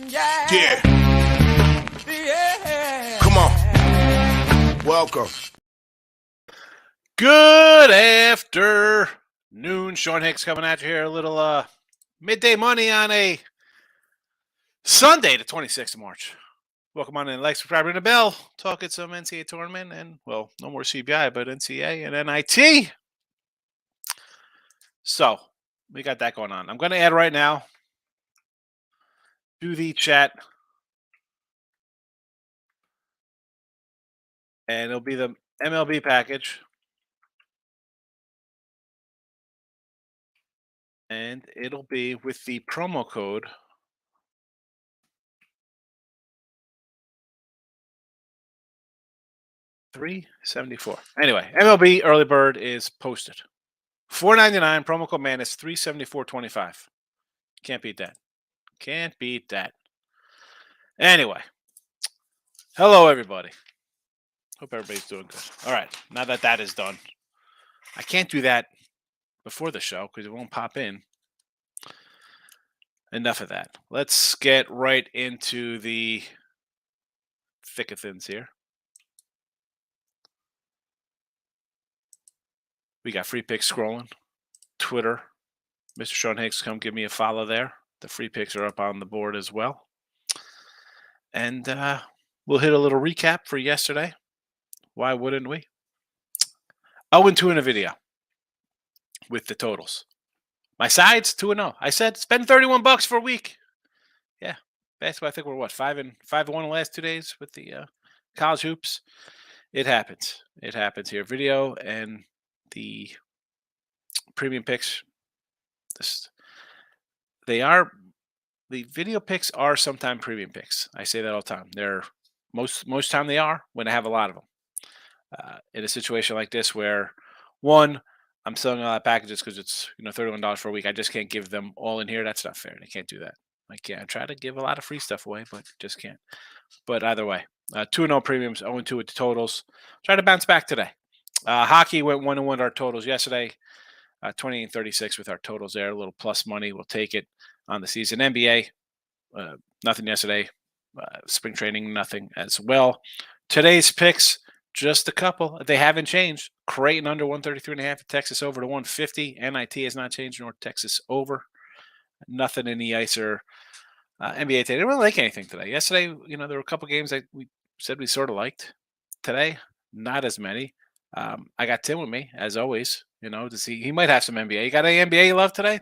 Yeah. Come on. Welcome. Good afternoon. Sean Hicks coming at you here. A little midday money on a Sunday, the 26th of March. Welcome on in. Like, subscribe, ring the bell. Talking some NCAA tournament and, well, no more CBI, but NCAA and NIT. So, we got that going on. I'm going to add right now to the chat. And it'll be the MLB package. And it'll be with the promo code $374. Anyway, MLB early bird is posted. $4.99 promo code man is $374.25. Can't beat that. Can't beat that. Anyway, hello everybody. Hope everybody's doing good. All right, now that that is done, I can't do that before the show because it won't pop in. Enough of that. Let's get right into the thick of things here. We got free picks scrolling. Twitter. Mr. Sean Hicks, come give me a follow there. The free picks are up on the board as well. And we'll hit a little recap for yesterday. Why wouldn't we? 0-2 in a video with the totals. My sides, 2-0. I said spend $31 for a week. Yeah. Basketball, I think we're what, 5-1 the last 2 days with the college hoops. It happens. It happens here. Video and the premium picks. The video picks are sometimes premium picks. I say that all the time. They're most time they are when I have a lot of them. In a situation like this where, one, I'm selling a lot of packages because it's $31 for a week. I just can't give them all in here. That's not fair. I can't do that. I try to give a lot of free stuff away, but just can't. But either way, 2-0 premiums, 0-2 with the totals. Try to bounce back today. Hockey went 1-1 with our totals yesterday. 28-36 with our totals there. A little plus money. We'll take it on the season. NBA, nothing yesterday. Spring training, nothing as well. Today's picks, just a couple. They haven't changed. Creighton under 133.5. Texas over to 150. NIT has not changed, nor Texas over. Nothing in the ice or NBA today. I didn't really like anything today. Yesterday, there were a couple games that we said we sort of liked. Today, not as many. I got Tim with me, as always. He might have some NBA. You got any NBA you love today?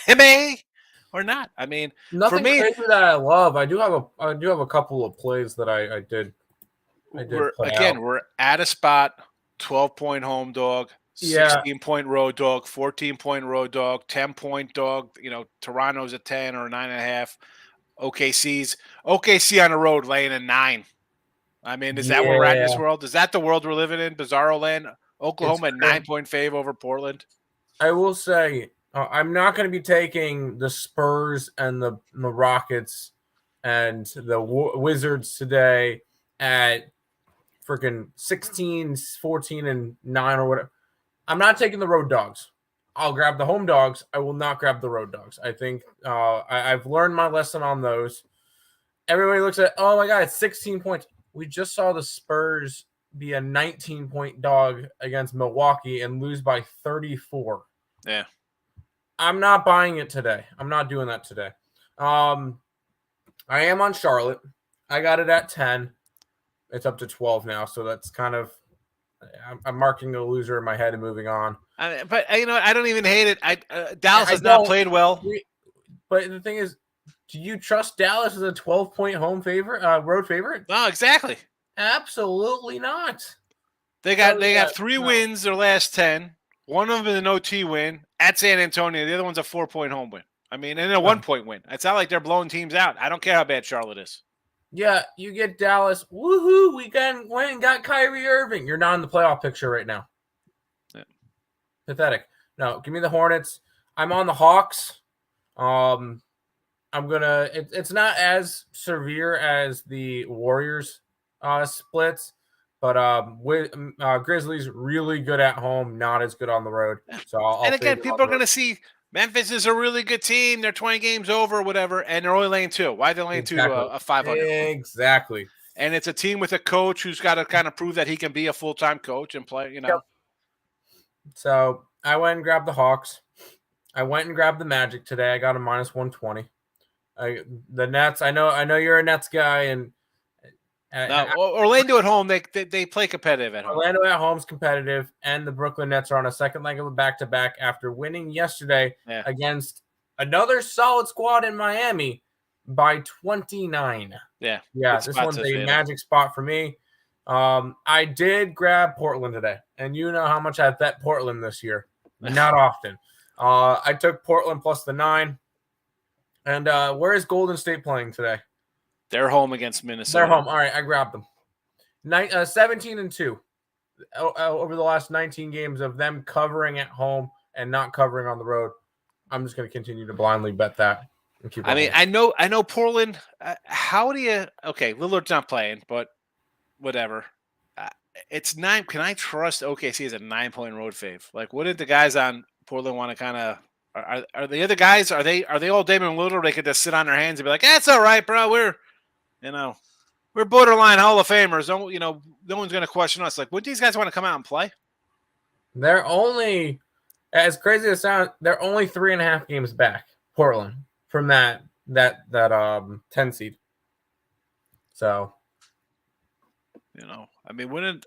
NBA or not? I mean, nothing for me, crazy that I love. I do have a couple of plays that I did. We're at a spot. 12-point home dog, 16-point road dog, 14-point road dog, 10-point dog. Toronto's a 10 or a 9.5. OKC on the road laying a 9. I mean, is that where we're at in this world? Is that the world we're living in? Bizarro land. Oklahoma 9-point fave over Portland. I will say I'm not going to be taking the Spurs and the Rockets and the Wizards today at freaking 16, 14, and 9 or whatever. I'm not taking the road dogs. I'll grab the home dogs. I will not grab the road dogs. I think I've learned my lesson on those. Everybody looks at, oh my God, it's 16 points. We just saw the Spurs be a 19-point dog against Milwaukee and lose by 34. Yeah. I'm not buying it today. I'm not doing that today. I am on Charlotte. I got it at 10. It's up to 12 now, so that's kind of I'm marking the loser in my head and moving on. But I don't even hate it. Dallas has not played well. But the thing is, do you trust Dallas as a 12-point home favorite, road favorite? No, exactly. Absolutely not. They got 3 wins their last 10. One of them is an OT win at San Antonio. The other one's a 4-point home win. I mean, and a 1-point win. It's not like they're blowing teams out. I don't care how bad Charlotte is. Yeah, you get Dallas. Woohoo! We went and got Kyrie Irving. You're not in the playoff picture right now. Yeah. Pathetic. No, give me the Hornets. I'm on the Hawks. I'm gonna. It's not as severe as the Warriors splits, but Grizzlies really good at home, not as good on the road. So and again, people are gonna see Memphis is a really good team. They're 20 games over, whatever, and they're only laying 2. Why are they laying 2 to a 500? Exactly. And it's a team with a coach who's got to kind of prove that he can be a full-time coach and play, Yep. So I went and grabbed the Hawks. I went and grabbed the Magic today. I got a -120. The Nets. I know you're a Nets guy, and Orlando at home, they play competitive at home. Orlando at home is competitive, and the Brooklyn Nets are on a second leg of a back-to-back after winning yesterday against another solid squad in Miami by 29. Yeah. This one's a Magic spot for me. I did grab Portland today, and you know how much I bet Portland this year. Not often. I took Portland plus the 9. And where is Golden State playing today? They're home against Minnesota. They're home. All right, I grabbed them. 17-2 over the last 19 games of them covering at home and not covering on the road. I'm just going to continue to blindly bet that. And keep I know Portland. How do you? Okay, Lillard's not playing, but whatever. It's 9. Can I trust OKC as a 9-point road fave? Like, what did the guys on Portland want to kind of? Are the other guys? Are they all Damian Lillard? They could just sit on their hands and be like, "That's all right, bro. We're borderline Hall of Famers. No one's going to question us. Like, would these guys want to come out and play? They're only, as crazy as it sounds, they're only 3.5 games back, Portland, from that 10 seed. So, I mean,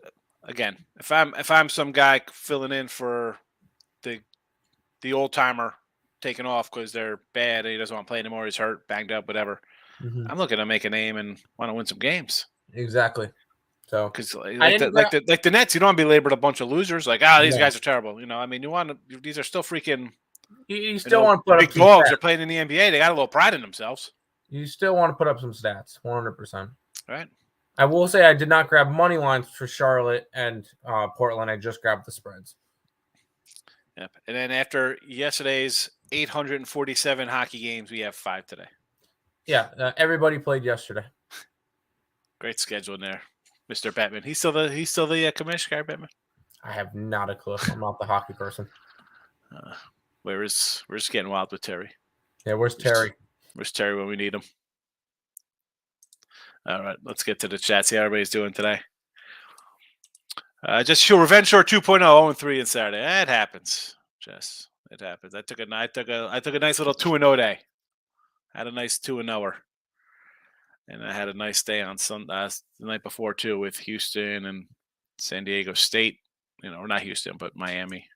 if I'm some guy filling in for the old timer taking off because they're bad and he doesn't want to play anymore, he's hurt, banged up, whatever. I'm looking to make a name and want to win some games. Exactly. So, because like the Nets, you don't want to be labeled a bunch of losers. Like, these guys are terrible. I mean, these are still freaking. You still want to put big up dogs. They're playing in the NBA. They got a little pride in themselves. You still want to put up some stats, 100%. Right. I will say I did not grab money lines for Charlotte and Portland. I just grabbed the spreads. Yep. And then after yesterday's 847 hockey games, we have 5 today. Yeah, everybody played yesterday. Great schedule in there, Mr. Batman. He's still the commissioner, Batman. I have not a clue. I'm not the hockey person. We're just getting wild with Terry. Yeah, where's Terry? Where's Terry when we need him? All right, let's get to the chat. See how everybody's doing today. Just show Revenge Shore 2.0, 0-3 in Saturday. It happens, Jess. It happens. I took a nice little 2-0 day. Had a nice 2-0er. And I had a nice day on the night before too with Houston and San Diego State. Or not Houston, but Miami.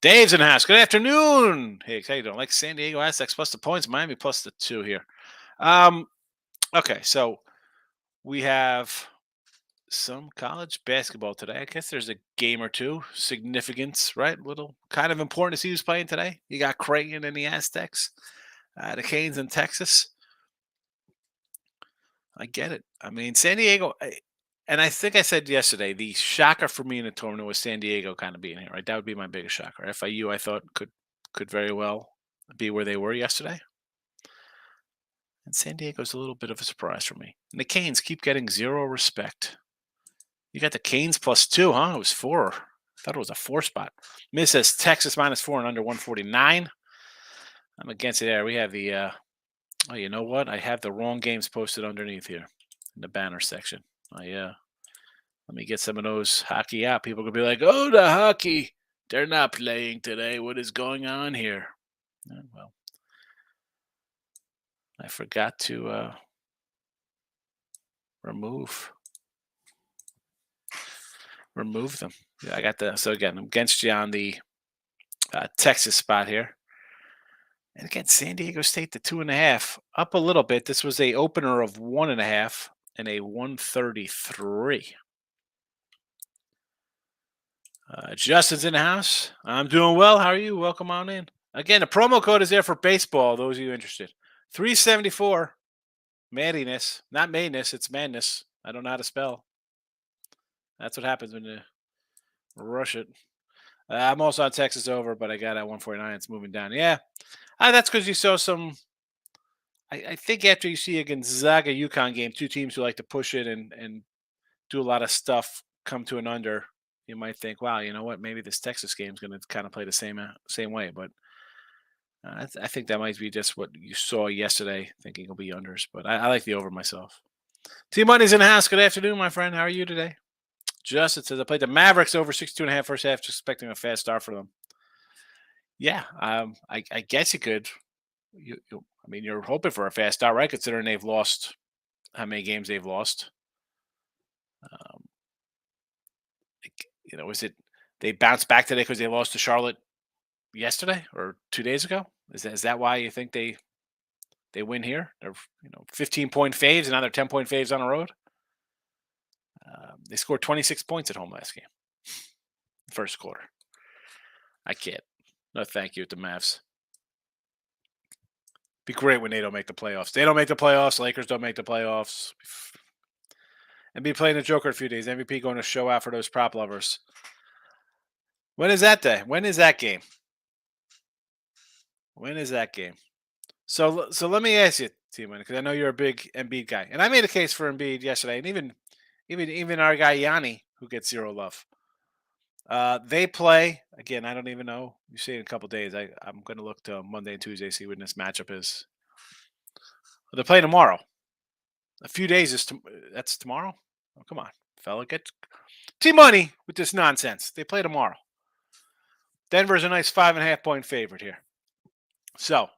Dave's in the house. Good afternoon. Hey, how you doing? Like San Diego Aztecs plus the points, Miami plus the 2 here. Okay, so we have some college basketball today. I guess there's a game or two. Significance, right? Little kind of important to see who's playing today. You got Creighton and the Aztecs, the Canes in Texas. I get it. I mean, San Diego, and I think I said yesterday, the shocker for me in the tournament was San Diego kind of being here, right? That would be my biggest shocker. FIU, I thought, could very well be where they were yesterday. And San Diego's a little bit of a surprise for me. And the Canes keep getting zero respect. You got the Canes plus 2, huh? It was 4. I thought it was a 4 spot. Miss says Texas -4 and under 149. I'm against it there. We have the oh, you know what? I have the wrong games posted underneath here in the banner section. Oh, yeah. Let me get some of those hockey out. People could be like, oh, the hockey. They're not playing today. What is going on here? Well, I forgot to remove them. Yeah, I got the. So again, I'm against you on the Texas spot here. And again, San Diego State, the 2.5, up a little bit. This was a opener of 1.5 and a 133. Justin's in the house. I'm doing well. How are you? Welcome on in. Again, the promo code is there for baseball, those of you interested. 374. Maddiness. Not madness, it's madness. I don't know how to spell. That's what happens when you rush it. I'm also on Texas over, but I got at 149. It's moving down. Yeah. That's because you saw some. I think after you see a Gonzaga UConn game, 2 teams who like to push it and do a lot of stuff come to an under. you might think, wow, you know what? Maybe this Texas game is going to kind of play the same way. But I think that might be just what you saw yesterday, thinking it'll be unders. But I like the over myself. T Money's in the house. Good afternoon, my friend. How are you today? Justin says I played the Mavericks over 62.5 first half, just expecting a fast start for them. Yeah, I guess you could. I mean, you're hoping for a fast start, right? Considering they've lost how many games they've lost. Is it they bounced back today because they lost to Charlotte yesterday or 2 days ago? Is that why you think they win here? They're 15-point faves and now they're 10-point faves on the road. They scored 26 points at home last game, first quarter. I can't. No, thank you at the Mavs. Be great when they don't make the playoffs. They don't make the playoffs. Lakers don't make the playoffs. And be playing the Joker in a few days. MVP going to show out for those prop lovers. When is that day? When is that game? When is that game? So let me ask you, T-Man, because I know you're a big Embiid guy, and I made a case for Embiid yesterday, and even our guy Yanni, who gets zero love. They play again. I don't even know. You see it in a couple days. I'm going to look to Monday and Tuesday, see when this matchup is. They're playing tomorrow. A few days is that's tomorrow. Oh, come on, fella, get T-Money with this nonsense. They play tomorrow. Denver's a nice 5.5-point favorite here. So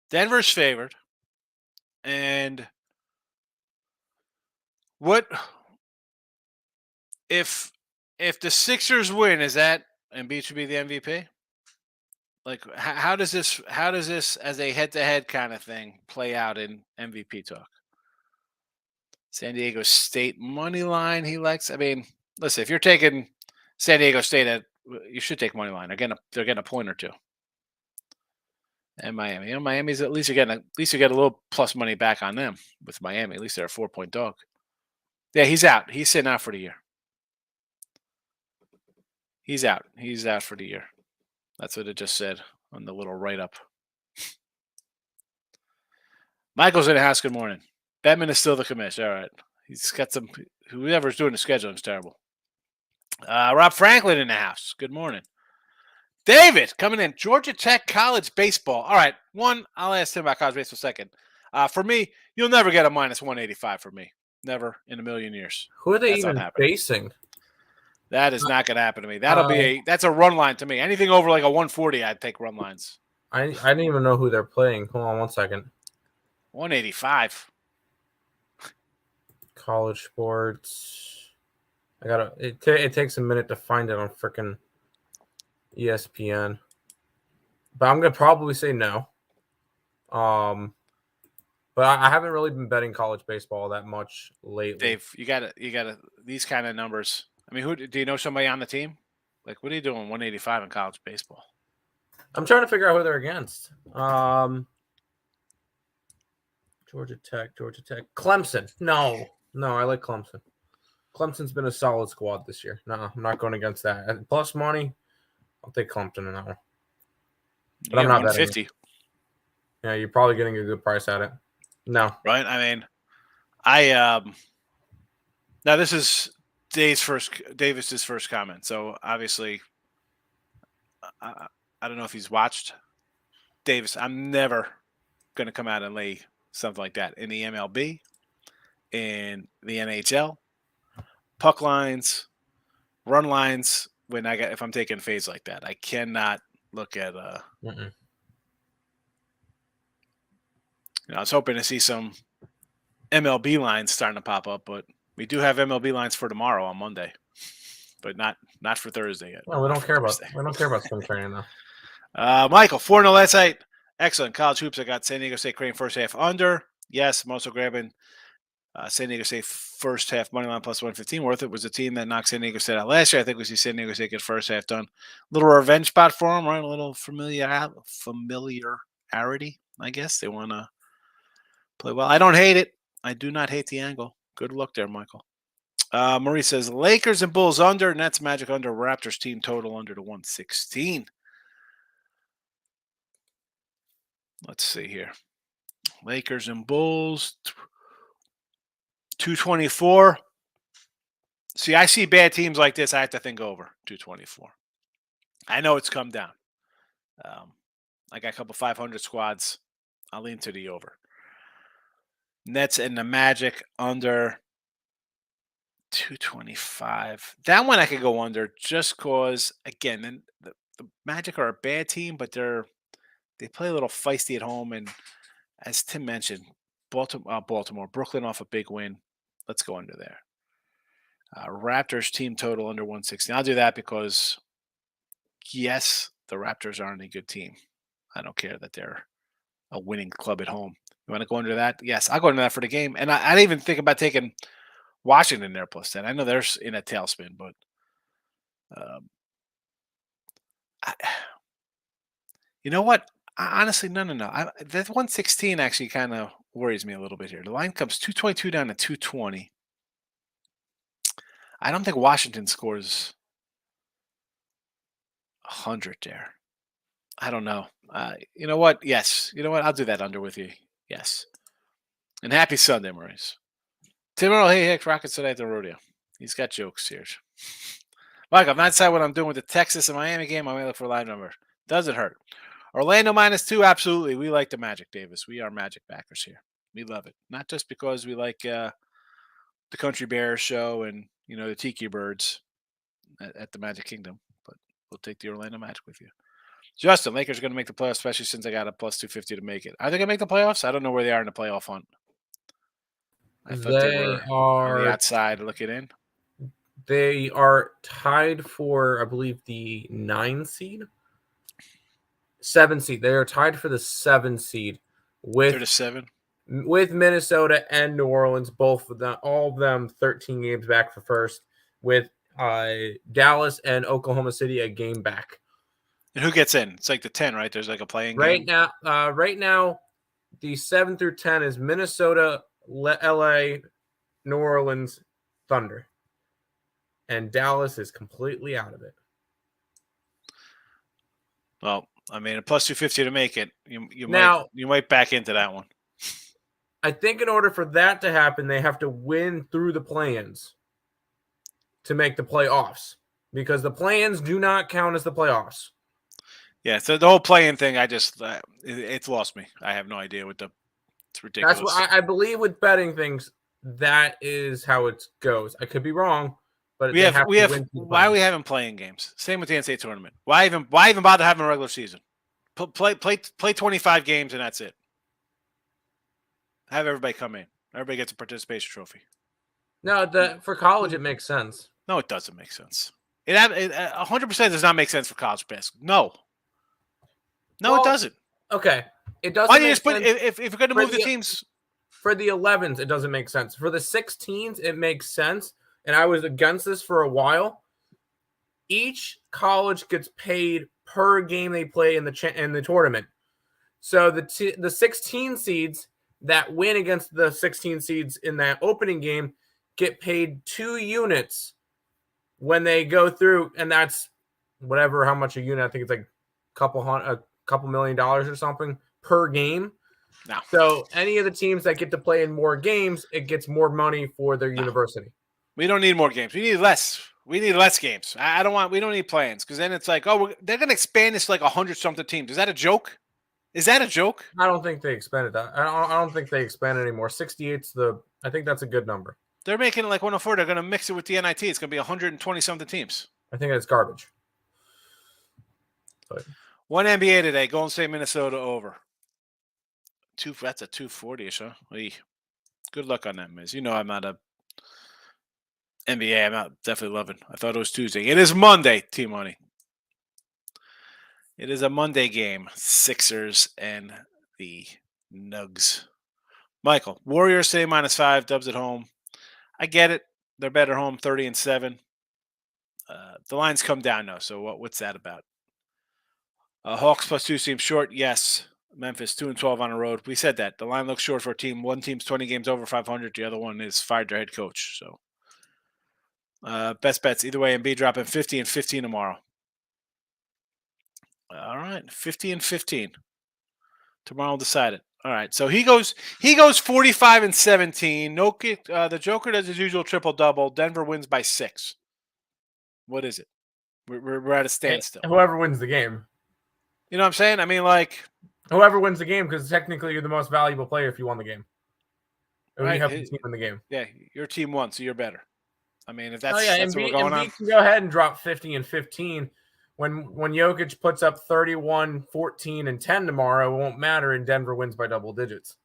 Denver's favored, and what if the Sixers win? Is that Embiid should be the MVP? Like, how does this as a head-to-head kind of thing play out in MVP talk? San Diego State money line he likes. I mean, listen, if you're taking San Diego State, you should take money line. They're getting a point or two. And Miami, Miami's at least you get a little plus money back on them with Miami. At least they're a 4-point dog. Yeah, he's out. He's sitting out for the year. He's out. He's out for the year. That's what it just said on the little write-up. Michael's in the house. Good morning. Batman is still the commish. All right. He's got some. Whoever's doing the scheduling is terrible. Rob Franklin in the house. Good morning. David coming in. Georgia Tech college baseball. All right. One, I'll ask him about college baseball second. For me, you'll never get a minus 185 for me. Never in a million years. Who are they even facing? That is not going to happen to me. That's a run line to me. Anything over like a 140, I'd take run lines. I didn't even know who they're playing. Hold on one second. 185. College sports. It takes a minute to find it on frickin' ESPN. But I'm gonna probably say no. But I haven't really been betting college baseball that much lately. Dave, you gotta these kind of numbers. I mean, who do you know somebody on the team? Like, what are you doing 185 in college baseball? I'm trying to figure out who they're against. Georgia Tech. Clemson. No, I like Clemson. Clemson's been a solid squad this year. No, I'm not going against that. And plus money, I'll take Clemson in that one. But I'm not 150. Yeah, you're probably getting a good price at it. No. Right? I mean, now this is Davis's first comment. So obviously, I don't know if he's watched Davis. I'm never going to come out and lay something like that in the MLB, in the NHL, puck lines, run lines. If I'm taking phase like that, I cannot look at. I was hoping to see some MLB lines starting to pop up, but we do have MLB lines for tomorrow on Monday, but not for Thursday yet. No, we don't care about spring training though. Michael, 4-0 last night. Excellent. College hoops. I got San Diego State Crane first half under. Yes, I'm also grabbing San Diego State first half money line plus 115. Worth it was a team that knocked San Diego State out last year. I think we see San Diego State get first half done. Little revenge spot for them, right? A little familiarity, I guess. They want to play well. I don't hate it. I do not hate the angle. Good luck there, Michael. Marie says Lakers and Bulls under. Nets Magic under. Raptors team total under to 116. Let's see here. Lakers and Bulls, 224. See, I see bad teams like this. I have to think over 224. I know it's come down. I got a couple 500 squads. I'll lean to the over. Nets and the Magic under 225. That one I could go under just because, again, and the Magic are a bad team, but they play a little feisty at home. And as Tim mentioned, Baltimore, Brooklyn off a big win. Let's go under there. Raptors team total under 116. I'll do that because, yes, the Raptors aren't a good team. I don't care that they're a winning club at home. You want to go under that? Yes, I'll go under that for the game. And I didn't even think about taking Washington there plus 10. I know they're in a tailspin, but you know what? Honestly, no. That 116 actually kind of worries me a little bit here. The line comes 222 down to 220. I don't think Washington scores 100 there. I don't know. You know what? Yes. You know what? I'll do that under with you. Yes. And happy Sunday, Maurice. Tim Earl, hey, Hicks, Rockets today at the rodeo. He's got jokes here. Mike, I'm not deciding what I'm doing with the Texas and Miami game. I may look for a live number. Does it hurt? Orlando -2, absolutely. We like the Magic, Davis. We are Magic backers here. We love it. Not just because we like the Country Bears show and, the Tiki Birds at the Magic Kingdom, but we'll take the Orlando Magic with you. Justin, Lakers are going to make the playoffs, especially since they got a plus 250 to make it. Are they going to make the playoffs? I don't know where they are in the playoff hunt. I thought they were on the outside looking in. They are tied for, I believe, the 7 seed. They are tied for the 7 seed with 7 with Minnesota and New Orleans, both of them, all of them 13 games back for first, with Dallas and Oklahoma City a game back. And who gets in? It's like the 10, right? There's like a playing game. Right now, the 7 through 10 is Minnesota, LA, New Orleans, Thunder. And Dallas is completely out of it. Well, I mean, a plus 250 to make it. You might back into that one. I think in order for that to happen, they have to win through the play-ins to make the playoffs, because the play-ins do not count as the playoffs. Yeah, so the whole play-in thing, it's lost me. I have no idea it's ridiculous. That's what I believe with betting things. That is how it goes. I could be wrong, but why are we having playing games? Same with the NCAA tournament. Why even bother having a regular season? Play 25 games and that's it. Have everybody come in. Everybody gets a participation trophy. No, for college it makes sense. No, it doesn't make sense. It 100% does not make sense for college basketball. No, it doesn't. Okay, it doesn't. Why do you just put if you're going to move the teams for the 11s? It doesn't make sense. For the 16s, it makes sense. And I was against this for a while. Each college gets paid per game they play in the tournament. So the 16 seeds that win against the 16 seeds in that opening game get paid 2 units when they go through, and that's how much a unit. I think it's like a couple $1 million or something per game. No. So any of the teams that get to play in more games, it gets more money for their university. We don't need more games. We need less. We need less games. We don't need plans, because then it's like, they're going to expand this to like 100-something teams. Is that a joke? Is that a joke? I don't think they expanded that. I don't think they expand anymore. 68's I think that's a good number. They're making it like 104. They're going to mix it with the NIT. It's going to be 120-something teams. I think that's garbage. But one NBA today, Golden State, Minnesota over. That's a 240-ish, huh? Good luck on that, Miz. I'm not a NBA. I'm not definitely loving. I thought it was Tuesday. It is Monday, T-Money. It is a Monday game. Sixers and the Nugs. Michael, Warriors say -5, Dubs at home. I get it. They're better home, 30-7. The lines come down now. So what's that about? Hawks +2 seems short. Yes. Memphis 2-12 on the road. We said that. The line looks short for a team. One team's 20 games over 500. The other one is fired their head coach. So best bets either way. Embiid dropping 50 and 15 tomorrow. All right, 50 and 15. Tomorrow we'll decide it. All right. So he goes 45 and 17. The Joker does his usual triple double. Denver wins by 6. What is it? We're at a standstill. Whoever wins the game. You know what I'm saying? I mean, like whoever wins the game, because technically you're the most valuable player if you won the game. Or right. you have the team in the game. Yeah, your team won, so you're better. I mean, if that's, that's what we're going on. Embiid can go ahead and drop 50 and 15. When Jokic puts up 31, 14, and 10 tomorrow, it won't matter, and Denver wins by double digits.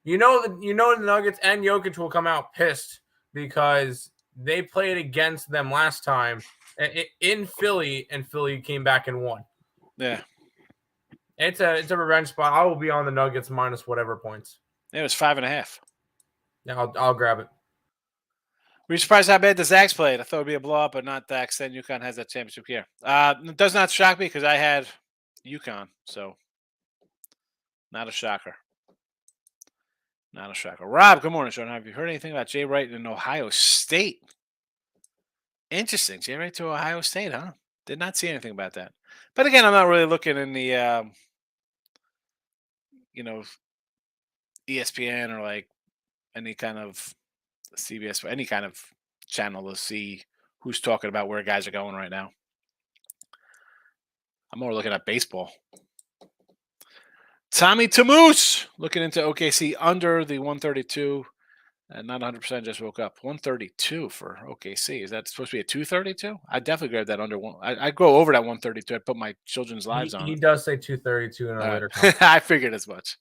The Nuggets and Jokic will come out pissed because they played against them last time in Philly, and Philly came back and won. Yeah. It's a revenge spot. I will be on the Nuggets minus whatever points. It was 5.5. Yeah, I'll grab it. Were you surprised how bad the Zags played? I thought it would be a blowout, but not that extent. UConn has that championship here. It does not shock me because I had UConn, so not a shocker. Not a shocker. Rob, good morning, Sean. Have you heard anything about Jay Wright in Ohio State? Interesting. Jay Wright to Ohio State, huh? Did not see anything about that. But again, I'm not really looking in the, ESPN or like any kind of CBS, any kind of channel to see who's talking about where guys are going right now. I'm more looking at baseball. Tommy Tamoose looking into OKC under the 132. And not 100%, just woke up. 132 for OKC. Is that supposed to be a 232? I'd definitely grab that under one. I'd go over that 132. I'd put my children's lives on. He does say 232 in a later comment. I figured as much.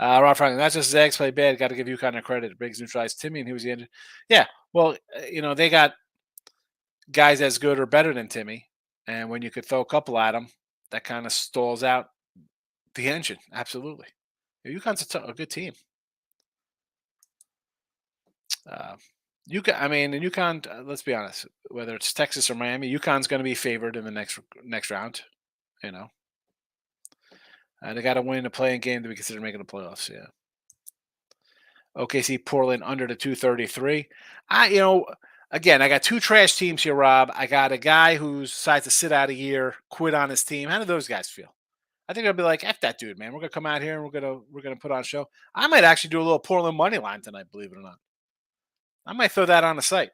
Rob Franklin, that's just Zags play bad. Got to give UConn their credit. Briggs neutralized Timmy, and he was the end. Yeah, well, they got guys as good or better than Timmy, and when you could throw a couple at them, that kind of stalls out the engine. Absolutely. UConn's a good team. UConn, let's be honest, whether it's Texas or Miami, UConn's going to be favored in the next round. They got to win a playing game to be considered making the playoffs. Yeah. OKC Portland under the 233. Again, I got two trash teams here, Rob. I got a guy who decides to sit out a year, quit on his team. How do those guys feel? I think they'll be like, F that dude, man. We're gonna come out here and we're gonna put on a show. I might actually do a little Portland money line tonight, believe it or not. I might throw that on the site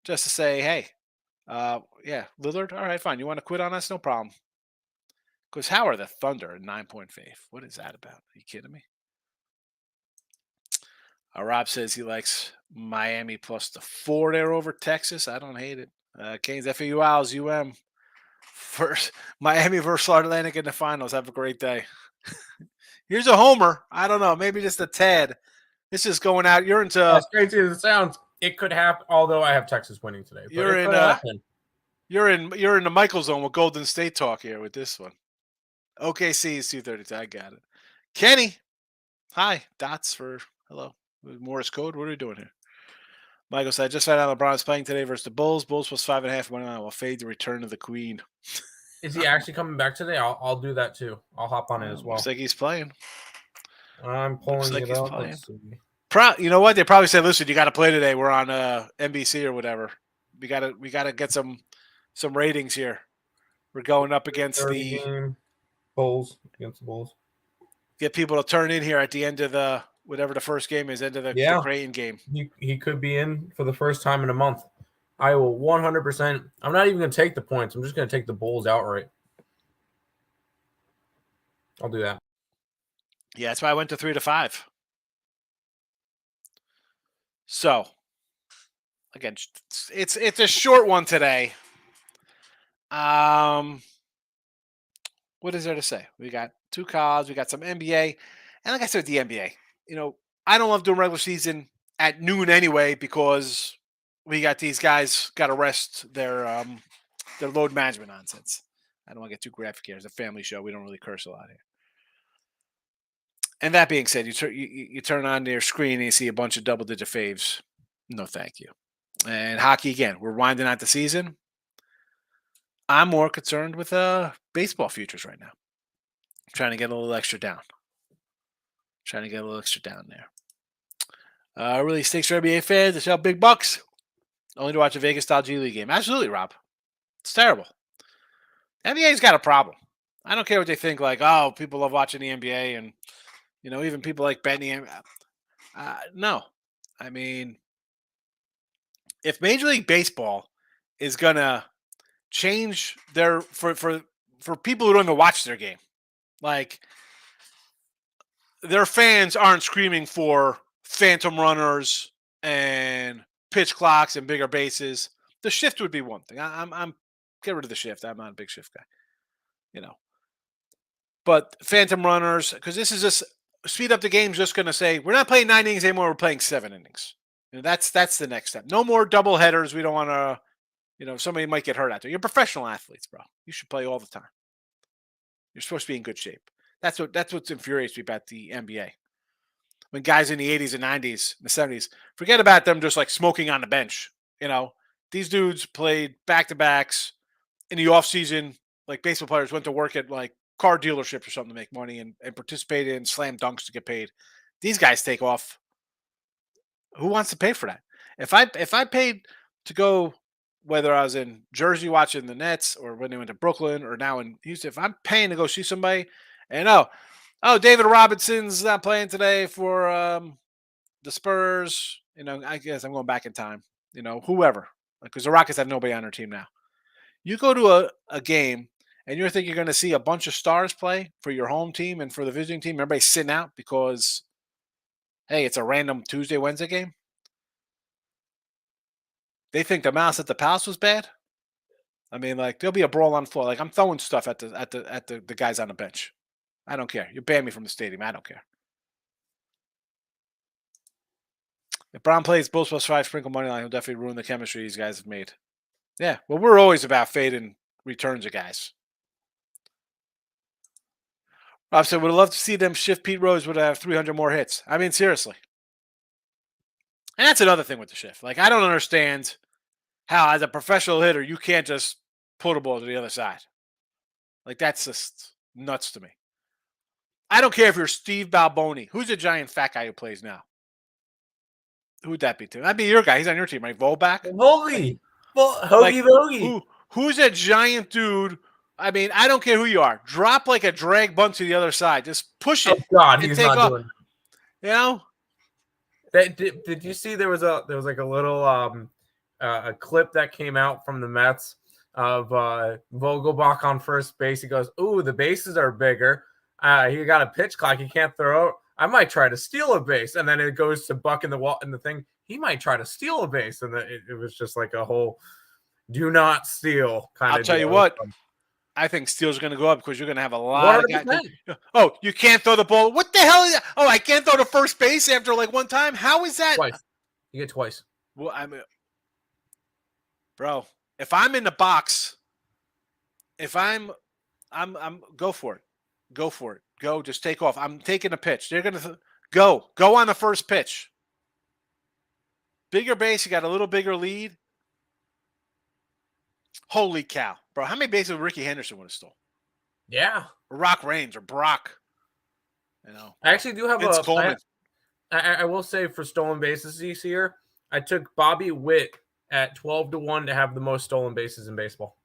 just to say, hey, Lillard, all right, fine. You want to quit on us? No problem. Because how are the Thunder at 9-point fave? What is that about? Are you kidding me? Rob says he likes Miami plus the 4 there over Texas. I don't hate it. Canes, FAU Owls, UM. First, Miami versus Florida Atlantic in the finals. Have a great day. Here's a homer. I don't know. Maybe just a tad. This is going out. You're into. As crazy as it sounds, it could happen. Although I have Texas winning today. You're in the Michael zone with Golden State talk here with this one. OKC is 232. I got it. Kenny, hi. Dots for hello. Morse code. What are we doing here? Michael said, I just found out LeBron's playing today versus the Bulls. Bulls plus 5.5. Money line will fade the return of the Queen. Is he actually coming back today? I'll do that too. I'll hop on it as well. Looks like he's playing. I'm pulling it up. You know what? They probably said, listen, you got to play today. We're on NBC or whatever. We gotta get some ratings here. We're going up against the Bulls. Against the Bulls. Get people to turn in here at the end of the whatever the first game is, end of the Creighton game. He could be in for the first time in a month. I will 100%. I'm not even going to take the points. I'm just going to take the Bulls outright. I'll do that. Yeah, that's why I went to 3-5. So, again, it's a short one today. What is there to say? We got 2 college, we got some NBA, and like I said, the NBA. I don't love doing regular season at noon anyway because we got these guys got to rest their load management nonsense. I don't want to get too graphic here. It's a family show. We don't really curse a lot here. And that being said, you turn on your screen and you see a bunch of double-digit faves. No, thank you. And hockey, again, we're winding out the season. I'm more concerned with baseball futures right now. I'm trying to get a little extra down. There. Really stakes for NBA fans to sell big bucks. Only to watch a Vegas-style G League game. Absolutely, Rob. It's terrible. NBA's got a problem. I don't care what they think. Like, oh, people love watching the NBA, and even people like betting. No, I mean, if Major League Baseball is gonna change their for people who don't even watch their game, like their fans aren't screaming for phantom runners and pitch clocks and bigger bases. The shift would be one thing. I'm get rid of the shift. I'm not a big shift guy, you know. But phantom runners, because this is just speed up the game. Just going to say we're not playing 9 innings anymore. We're playing 7 innings. That's the next step. No more double headers. We don't want to. Somebody might get hurt out there. You're professional athletes, bro. You should play all the time. You're supposed to be in good shape. That's what infuriates me about the NBA. When guys in the 80s and 90s, the 70s, forget about them just like smoking on the bench. These dudes played back-to-backs in the off season. Like baseball players went to work at like car dealerships or something to make money and participated in slam dunks to get paid. These guys take off. Who wants to pay for that? If I paid to go, whether I was in Jersey watching the Nets or when they went to Brooklyn or now in Houston, if I'm paying to go see somebody and David Robinson's not playing today for the Spurs, I guess I'm going back in time, whoever, because the Rockets have nobody on their team now. You go to a game and you think you're going to see a bunch of stars play for your home team and for the visiting team. Everybody's sitting out because, hey, it's a random Tuesday, Wednesday game. They think the mouse at the Palace was bad. I mean, like there'll be a brawl on the floor. Like I'm throwing stuff at the guys on the bench. I don't care. You ban me from the stadium. I don't care. If Brown plays both plus 5 sprinkle money line, he'll definitely ruin the chemistry these guys have made. Yeah, well, we're always about fading returns of guys. Rob said, would love to see them shift Pete Rose would have 300 more hits. I mean, seriously. And that's another thing with the shift. Like, I don't understand how, as a professional hitter, you can't just pull the ball to the other side. Like, that's just nuts to me. I don't care if you're Steve Balboni. Who's the giant fat guy who plays now? Who would that be to? That'd be your guy. He's on your team, right? Volback? Hoagie. Hoagie Vogie. Who's that giant dude? I mean, I don't care who you are. Drop like a drag bunt to the other side. Just push it. Oh God, he's not doing. Did you see there was like a little a clip that came out from the Mets of Vogelbach on first base. He goes, "Ooh, the bases are bigger. He got a pitch clock. He can't throw. I might try to steal a base." And then it goes to Buck in the wall and the thing. He might try to steal a base, and it was just like a whole "do not steal" kind of. I'll tell you what. I think steals are going to go up because you're going to have a lot of guys. Oh, you can't throw the ball. What the hell is that? Oh, I can't throw to first base after like one time. How is that? Twice. You get twice. Well, bro, if I'm in the box, if I'm go for it. Go for it. Go, just take off. I'm taking a pitch. They're going to go on the first pitch. Bigger base, you got a little bigger lead. Holy cow, bro. How many bases would Ricky Henderson would have stole? Yeah. Or Rock Reigns or Brock. I actually do have Vince Coleman. I will say for stolen bases this year, I took Bobby Witt at 12-1 to have the most stolen bases in baseball.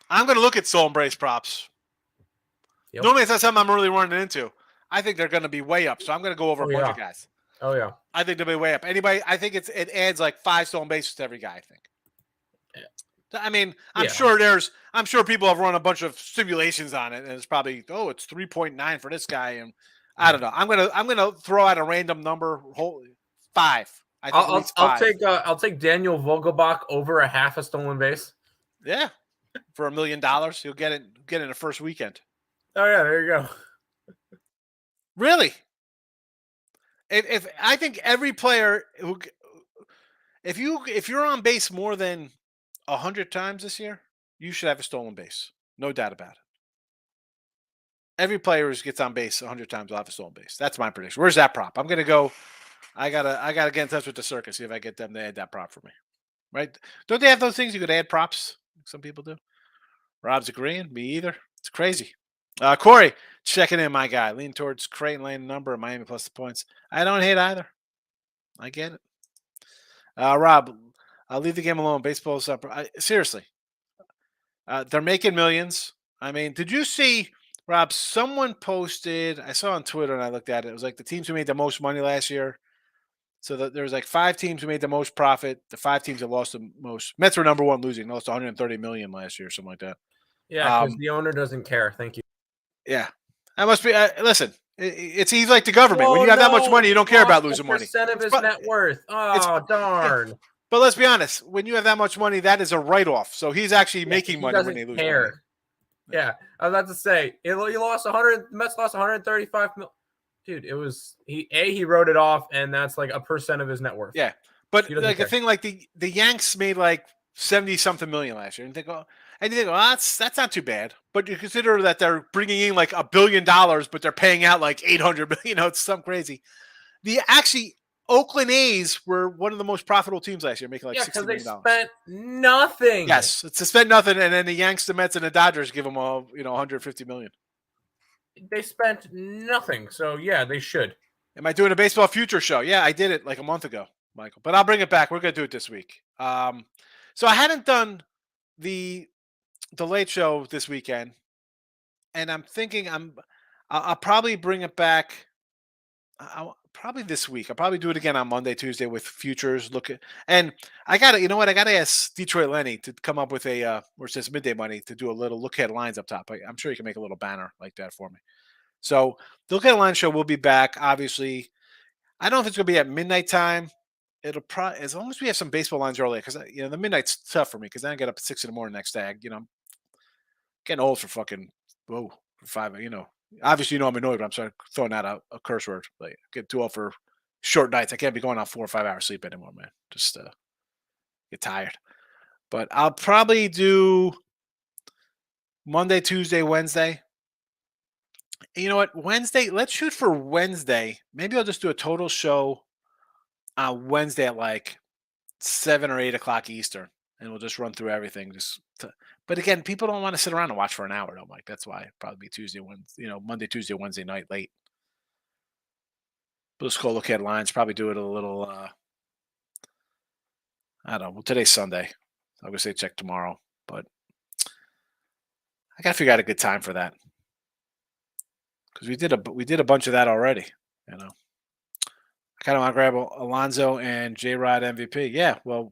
I'm going to look at stolen base props. Yep. Normally, it's not something I'm really running into. I think they're going to be way up, so I'm going to go over a bunch of guys. Oh, yeah. I think they'll be way up. Anybody, I think it adds like 5 stolen bases to every guy, I think. Yeah. I mean, I'm sure people have run a bunch of simulations on it, and it's probably, it's 3.9 for this guy, and I don't know. I'm gonna throw out a random number, 5. I think at least 5. I'll take Daniel Vogelbach over a half a stolen base. Yeah, for $1 million, you'll get it in the first weekend. Oh yeah, there you go. Really? If I think every player who, if you're on base more than 100 times this year, you should have a stolen base. No doubt about it. Every player who gets on base 100 times will have a stolen base. That's my prediction. Where's that prop? I'm gonna go. I gotta get in touch with the circus, see if I get them to add that prop for me. Right? Don't they have those things you could add props? Some people do. Rob's agreeing. Me either. It's crazy. Corey, checking in, my guy. Lean towards Creighton Lane number and Miami plus the points. I don't hate either. I get it. Rob, I'll leave the game alone. Baseball's up. Seriously. They're making millions. I mean, did you see, Rob? Someone posted. I saw on Twitter and I looked at it. It was like the teams who made the most money last year. So there was like 5 teams who made the most profit. The 5 teams that lost the most. Mets were number one, losing. Lost 130 million last year, something like that. Yeah, because the owner doesn't care. Thank you. Yeah, that must be. Listen, it's he's like the government. When you have that much money, you don't care about losing money. Percent of his net worth. Oh, darn. Yeah. But let's be honest. When you have that much money, that is a write-off. So he's actually making money when they lose money. Yeah, I was about to say he lost 100. The Mets lost 135 million. Dude, it was he wrote it off, and that's like a percent of his net worth. Yeah, but like the thing, like the Yanks made like 70-something million last year, and you think, that's not too bad. But you consider that they're bringing in like $1 billion, but they're paying out like 800 million. It's something crazy. Oakland A's were one of the most profitable teams last year, making like $60 million. Because they spent nothing. Yes, it's to spend nothing, and then the Yanks, the Mets, and the Dodgers give them all $150 million. They spent nothing, so yeah, they should. Am I doing a baseball future show? Yeah, I did it like a month ago, Michael. But I'll bring it back. We're gonna do it this week. So I hadn't done the late show this weekend, and I'm thinking I'll probably bring it back. Probably this week. I'll probably do it again on Monday, Tuesday with futures. And I got to, I got to ask Detroit Lenny to come up with where it says midday money to do a little look at lines up top. I'm sure you can make a little banner like that for me. So the Look at Line show will be back. Obviously, I don't know if it's going to be at midnight time. It'll probably, as long as we have some baseball lines earlier, because the midnight's tough for me because then I get up at 6 a.m. next day. I'm getting old for fucking for 5. Obviously, I'm annoyed, but I'm sorry throwing out a curse word. Like, get too old for short nights. I can't be going on 4 or 5 hours sleep anymore, man. Just get tired. But I'll probably do Monday, Tuesday, Wednesday. And you know what? Wednesday, let's shoot for Wednesday. Maybe I'll just do a total show on Wednesday at like 7 or 8 o'clock Eastern, and we'll just run through everything. But again, people don't want to sit around and watch for an hour, though, Mike. That's why it'd probably be Tuesday, Monday, Tuesday, Wednesday night late. We'll just go look at lines. Probably do it a little. I don't know. Well, today's Sunday. I'm gonna say check tomorrow, but I gotta figure out a good time for that because we did a bunch of that already. I kind of want to grab Alonso and J-Rod MVP. Yeah, well.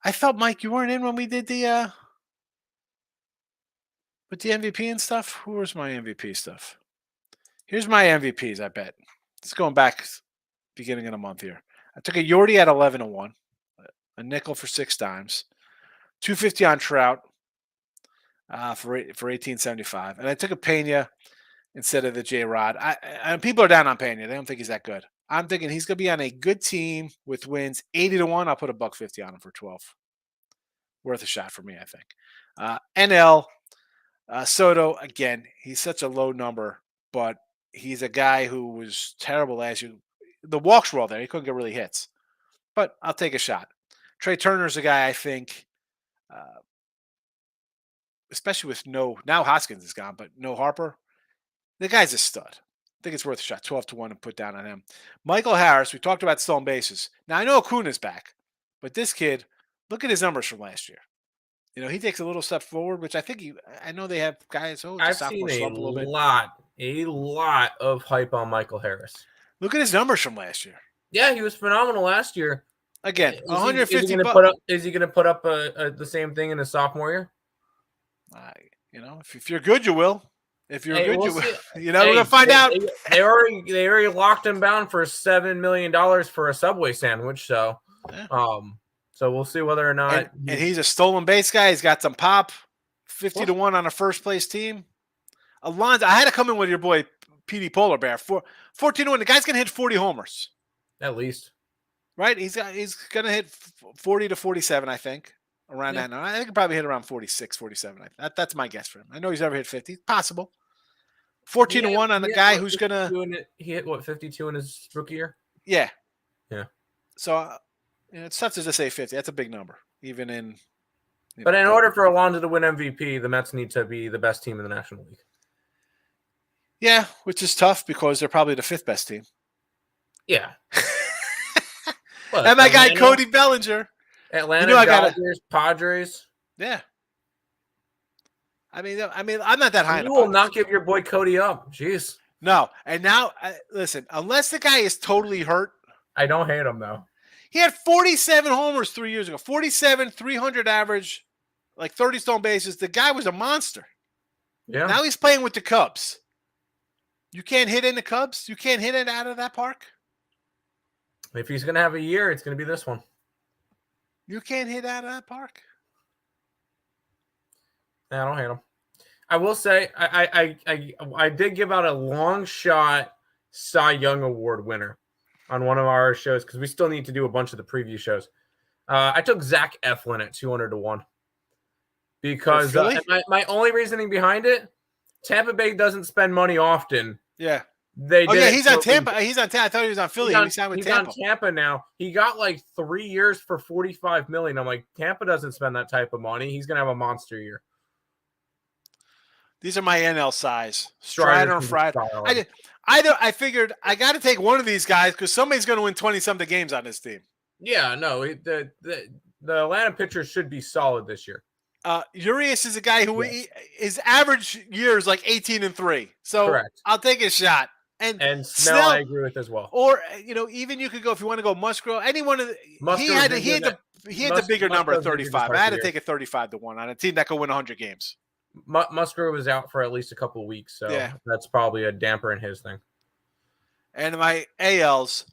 I felt, Mike, you weren't in when we did the with the MVP and stuff. Who was my MVP stuff? Here's my MVPs, I bet. It's going back beginning of the month here. I took a Yordi at 11-1, a nickel for 6 times, 250 on Trout for 1875, and I took a Pena instead of the J-Rod. And people are down on Pena. They don't think he's that good. I'm thinking he's going to be on a good team with wins 80-1. I'll put $150 on him for 12. Worth a shot for me, I think. NL Soto, again, he's such a low number, but he's a guy who was terrible last year. The walks were all there. He couldn't get really hits, but I'll take a shot. Trey Turner's a guy I think, especially with now Hoskins is gone, but no Harper. The guy's a stud. I think it's worth a shot, 12-1 and put down on him. Michael Harris, we talked about stolen bases. Now, I know Acuna's back, but this kid, look at his numbers from last year. He takes a little step forward, which I think I know they have guys. I've seen a lot of hype on Michael Harris. Look at his numbers from last year. Yeah, he was phenomenal last year. Again, 150. Is he going to put up the same thing in his sophomore year? If you're good, you will. If you're good, you will. We're gonna find out. They already locked him down for $7 million for a Subway sandwich. So, yeah. So we'll see whether or not. And he's a stolen base guy. He's got some pop. 50-1 on a first place team. Alonso, I had to come in with your boy PD Polar Bear. 14-1. The guy's gonna hit 40 homers. At least. Right? He's gonna hit 40 to 47, I think. Around that now. I think he'll probably hit around 46, 47. That's my guess for him. I know he's never hit 50. Possible. 14-1 on a guy who's gonna. He hit 52 in his rookie year. Yeah. Yeah. So it's tough to just say 50. That's a big number, even in. But in order for Alonso to win MVP, the Mets need to be the best team in the National League. Yeah, which is tough because they're probably the 5th best team. Yeah. And my guy Cody Bellinger. Atlanta, Dodgers, Padres. Yeah. I mean, I'm not that high. You will not give your boy Cody up. Jeez. No, and now listen. Unless the guy is totally hurt, I don't hate him though. he had 47 homers 3 years ago. 47, 300 average, like 30 stolen bases. The guy was a monster. Yeah. Now he's playing with the Cubs. You can't hit in the Cubs. You can't hit it out of that park. If he's gonna have a year, it's gonna be this one. You can't hit out of that park. I don't hate him. I will say I did give out a long shot Cy Young Award winner on one of our shows because we still need to do a bunch of the preview shows. I took Zach Eflin at 200-1 because my only reasoning behind it, Tampa Bay doesn't spend money often. Yeah. He's on Tampa. He's on Tampa. I thought he was on Philly. He signed with Tampa. He's on Tampa now. He got like 3 years for $45 million. I'm like, Tampa doesn't spend that type of money. He's gonna have a monster year. These are my NL size. Strider and Friday. I figured I got to take one of these guys because somebody's going to win 20-something games on this team. Yeah, no, the Atlanta pitchers should be solid this year. Urias is a guy who his average year is like 18-3. So correct. I'll take a shot. And Snell, I agree with as well. Or even you could go if you want to go Musgrove. He had the bigger number of 35. I had to take a 35-1 on a team that could win 100 games. Musgrove was out for at least a couple of weeks, so that's probably a damper in his thing. And in my ALs,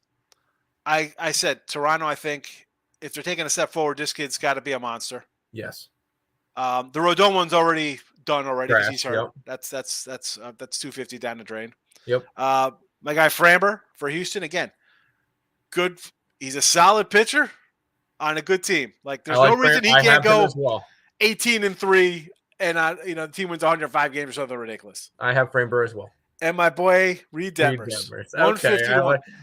I said Toronto. I think if they're taking a step forward, this kid's got to be a monster. Yes. The Rodon one's already done because he's hurt. Yep. That's 250 down the drain. Yep. My guy Framber for Houston again. Good. He's a solid pitcher on a good team. Like there's no reason he can't go 18-3. And the team wins 105 games or something ridiculous. I have Framber as well. And my boy Reed Devers. Okay,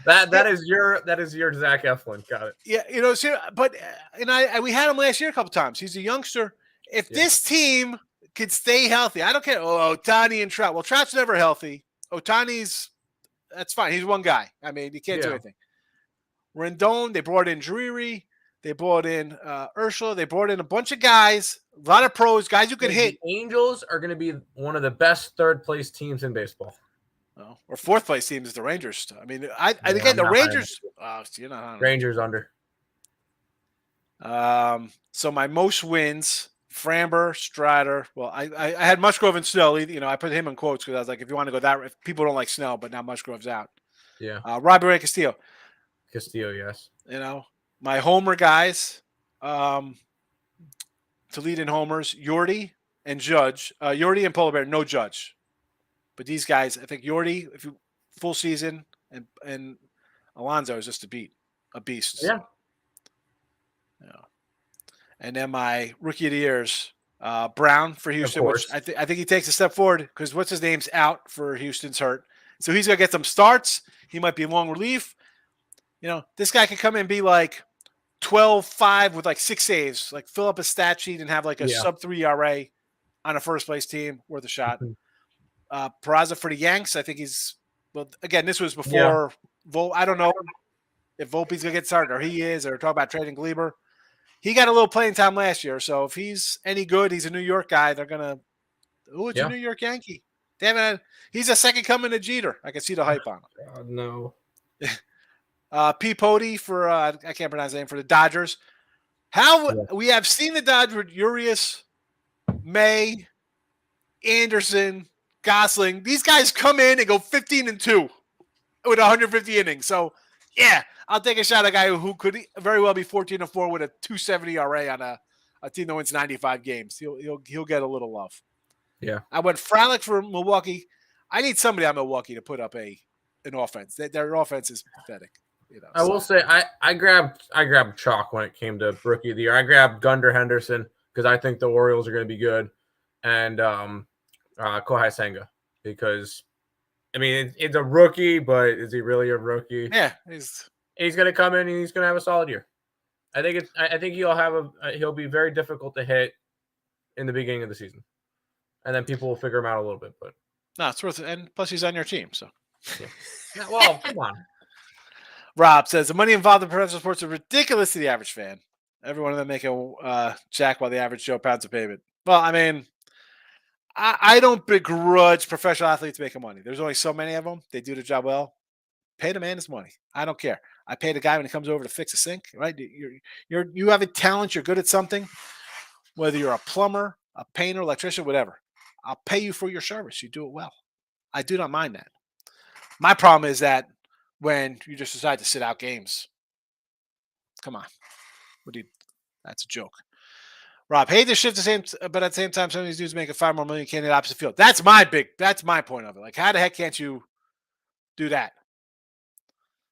that is your Zach Eflin. Got it. Yeah, we had him last year a couple times. He's a youngster. If this team could stay healthy, I don't care. Ohtani and Trout. Well, Trout's never healthy. That's fine. He's one guy. I mean, you can't do anything. Rendon, they brought in Drury. They brought in Urshela. They brought in a bunch of guys, a lot of pros, guys who can hit. The Angels are going to be one of the best third-place teams in baseball. Oh, or fourth-place teams is the Rangers. I mean, the Rangers. Rangers under. So my most wins, Framber, Strider. Well, I had Musgrove and Snell. I put him in quotes because I was like, if you want to go that, if people don't like Snell, but now Musgrove's out. Yeah. Robbie Ray Castillo. Castillo, yes. My homer guys, to lead in homers, Yordi and Judge. Yordi and Polar Bear, no Judge. But these guys, I think Yordi, if you full season, and Alonso is just a beast. Yeah. And then my rookie of the years, Brown for Houston, which I think he takes a step forward because what's his name's out for Houston's hurt. So he's going to get some starts. He might be long relief. This guy could come in and be like 12-5 with like 6 saves, like fill up a stat sheet and have like a sub-3 ERA on a first-place team worth a shot. Peraza for the Yanks, I think again, this was before Volpe. I don't know if Volpe's going to get started or he is, or talk about trading Glieber. He got a little playing time last year, so if he's any good, he's a New York guy. They're going to it's a New York Yankee. Damn it, he's a second coming to Jeter. I can see the hype on him. God, no. Peabody for I can't pronounce his name, for the Dodgers. We have seen the Dodgers, Urias, May, Anderson, Gosling. These guys come in and go 15-2 with 150 innings. So I'll take a shot at a guy who could very well be 14-4 with a 270 ERA on a team that wins 95 games. He'll get a little love. Yeah. I went Fralick for Milwaukee. I need somebody on Milwaukee to put up an offense. Their offense is pathetic. I will say I grabbed chalk when it came to rookie of the year. I grabbed Gunnar Henderson because I think the Orioles are going to be good, and Kohai Senga because it's a rookie, but is he really a rookie? Yeah, he's going to come in and he's going to have a solid year. I think he'll be very difficult to hit in the beginning of the season, and then people will figure him out a little bit. But no, it's worth it, and plus he's on your team, so. Yeah, well, come on. Rob says the money involved in professional sports is ridiculous to the average fan. Every one of them making jack while the average Joe pounds a payment. Well, I I don't begrudge professional athletes making money. There's only so many of them. They do the job well. Pay the man his money. I don't care. I pay the guy when he comes over to fix a sink. Right? You have a talent. You're good at something. Whether you're a plumber, a painter, electrician, whatever, I'll pay you for your service. You do it well. I do not mind that. My problem is that when you just decide to sit out games, come on, that's a joke. Rob, hate this shit but at the same time, some of these dudes making $5 more million can't hit opposite field. That's my point of it. Like, how the heck can't you do that?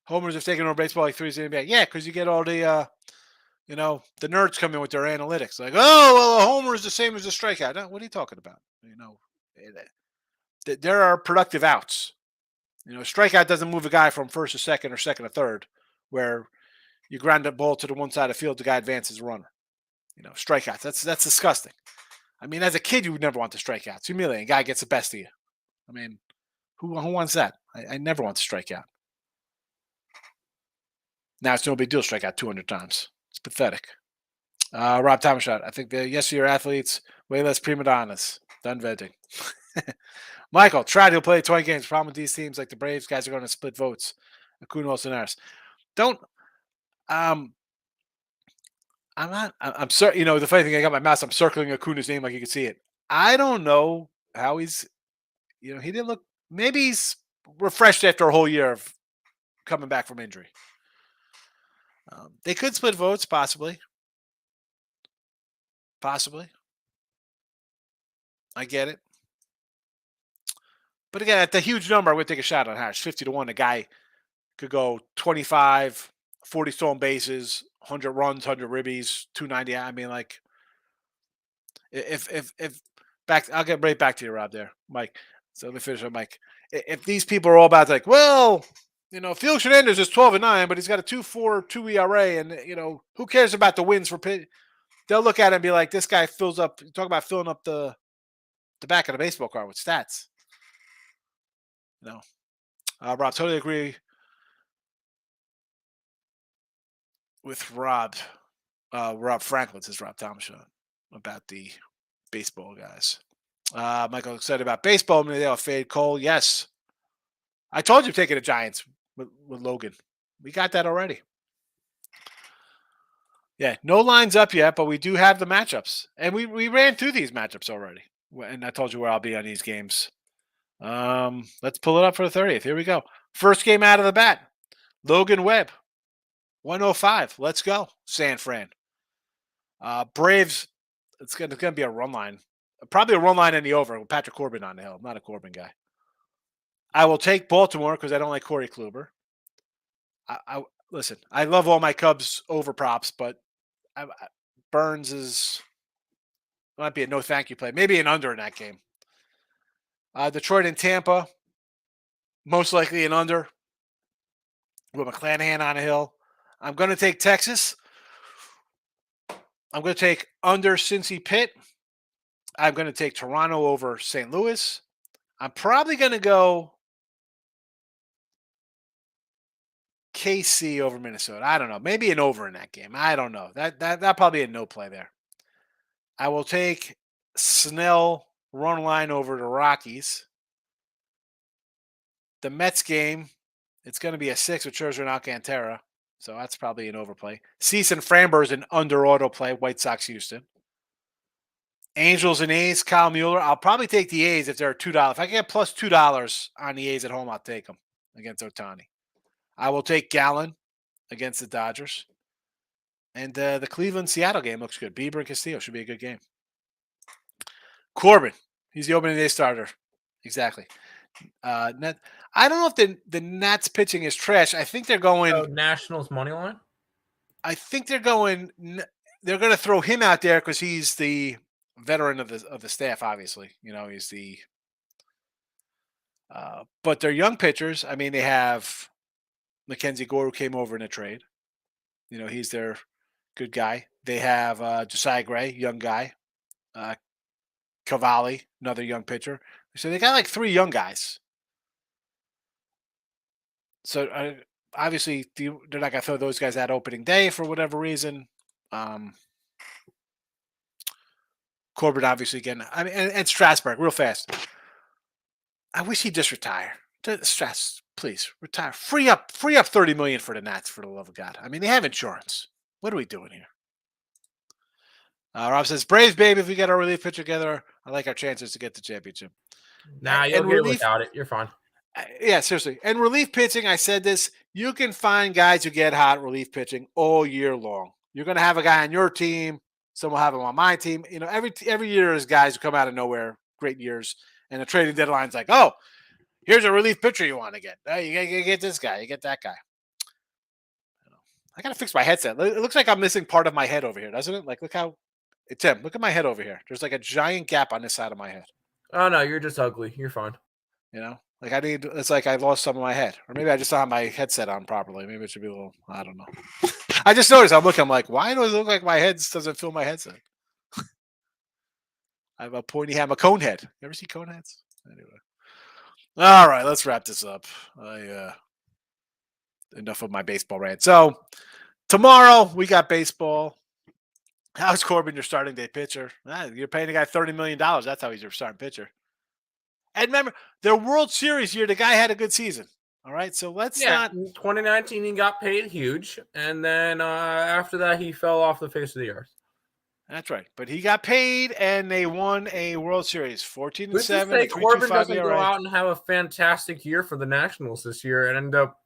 Homers have taken over baseball like 3 years back. Yeah, because you get all the the nerds come in with their analytics. Like, oh, well, a homer is the same as a strikeout. No, what are you talking about? There are productive outs. Strikeout doesn't move a guy from first to second or second to third, where you ground the ball to the one side of the field, the guy advances a runner. Strikeouts. That's disgusting. I mean, as a kid, you would never want to strike out. It's humiliating. A guy gets the best of you. I mean, who wants that? I never want to strike out. Now it's no big deal to strike out 200 times. It's pathetic. Rob Thomas-Shot. I think the yesteryear athletes, way less prima donnas. Done venting. Michael, he'll play 20 games. Problem with these teams like the Braves, guys are going to split votes. Acuna Olsonaris. Don't. I'm certain. The funny thing, I got my mouse. I'm circling Acuna's name like you can see it. I don't know how he's. He didn't look. Maybe he's refreshed after a whole year of coming back from injury. They could split votes, possibly. Possibly. I get it. But again, at the huge number, I would take a shot on Harris. 50-1. A guy could go 25, 40 stolen bases, 100 runs, 100 ribbies, 290. I mean, like, if back, I'll get right back to you, Rob, there, Mike. So let me finish with Mike. If these people are all about, like, well, Felix Hernandez is 12-9, but he's got a 2.42 ERA, and who cares about the wins for Pitt? They'll look at it and be like, this guy fills up. Talk about filling up the back of the baseball card with stats. Rob, totally agree with Rob. Rob Franklin says Rob Thomas about the baseball guys. Michael excited about baseball. Maybe they'll fade Cole. Yes. I told you taking the Giants with Logan. We got that already. Yeah, no lines up yet, but we do have the matchups. And we ran through these matchups already. And I told you where I'll be on these games. Let's pull it up for the 30th. Here we go. First game out of the bat. Logan Webb. 105. Let's go. San Fran. Braves. It's gonna be a run line. Probably a run line in the over with Patrick Corbin on the hill. I'm not a Corbin guy. I will take Baltimore because I don't like Corey Kluber. Listen, I love all my Cubs over props, but Burns might be a no thank you play. Maybe an under in that game. Detroit and Tampa, most likely an under with McClanahan on a hill. I'm going to take Texas. I'm going to take under Cincy Pitt. I'm going to take Toronto over St. Louis. I'm probably going to go KC over Minnesota. I don't know. Maybe an over in that game. I don't know. That probably a no play there. I will take Snell run line over the Rockies. The Mets game, it's going to be a 6 with Scherzer and Alcantara. So that's probably an overplay. Cease and Framber is an under auto play. White Sox, Houston. Angels and A's, Kyle Mueller. I'll probably take the A's if they're $2. If I get plus $2 on the A's at home, I'll take them against Ohtani. I will take Gallen against the Dodgers. And the Cleveland-Seattle game looks good. Bieber and Castillo should be a good game. Corbin, he's the opening day starter. Exactly. I don't know if the Nats pitching is trash. I think they're going Nationals money line. I think they're going to throw him out there because he's the veteran of the staff. Obviously, he's the. But they're young pitchers. I mean, they have Mackenzie Gore, who came over in a trade. He's their good guy. They have Josiah Gray, young guy. Cavalli, another young pitcher. So they got like 3 young guys. So obviously they're not going to throw those guys out opening day for whatever reason. Corbin, obviously, again. I mean, and Strasburg, real fast. I wish he'd just retire. Please retire. Free up $30 million for the Nats, for the love of God. I mean, they have insurance. What are we doing here? Rob says, Braves, baby, if we get our relief pitcher together, I like our chances to get the championship. Nah, you'll get it without it. You're fine. Yeah, seriously. And relief pitching, I said this, you can find guys who get hot relief pitching all year long. You're going to have a guy on your team. Some will have him on my team. You know, every year there's guys who come out of nowhere, great years, and the trading deadline's like, oh, here's a relief pitcher you want to get. Oh, you got to get this guy. You get that guy. I got to fix my headset. It looks like I'm missing part of my head over here, doesn't it? Like, look at my head over here. There's like a giant gap on this side of my head. Oh, no, you're just ugly. You're fine. You know? Like it's like I lost some of my head. Or maybe I just don't have my headset on properly. Maybe it should be a little, I don't know. I just noticed, I'm like, why does it look like my head doesn't fill my headset? I have a cone head. You ever see cone heads? Anyway. All right, let's wrap this up. Enough of my baseball rant. So tomorrow we got baseball. How's Corbin your starting day pitcher? You're paying the guy $30 million. That's how he's your starting pitcher. And remember, their World Series year, the guy had a good season. All right, so let's not. 2019, he got paid huge, and then after that, he fell off the face of the earth. That's right, but he got paid, and they won a World Series, 14-7. Corbin doesn't go out and have a fantastic year for the Nationals this year, and end up,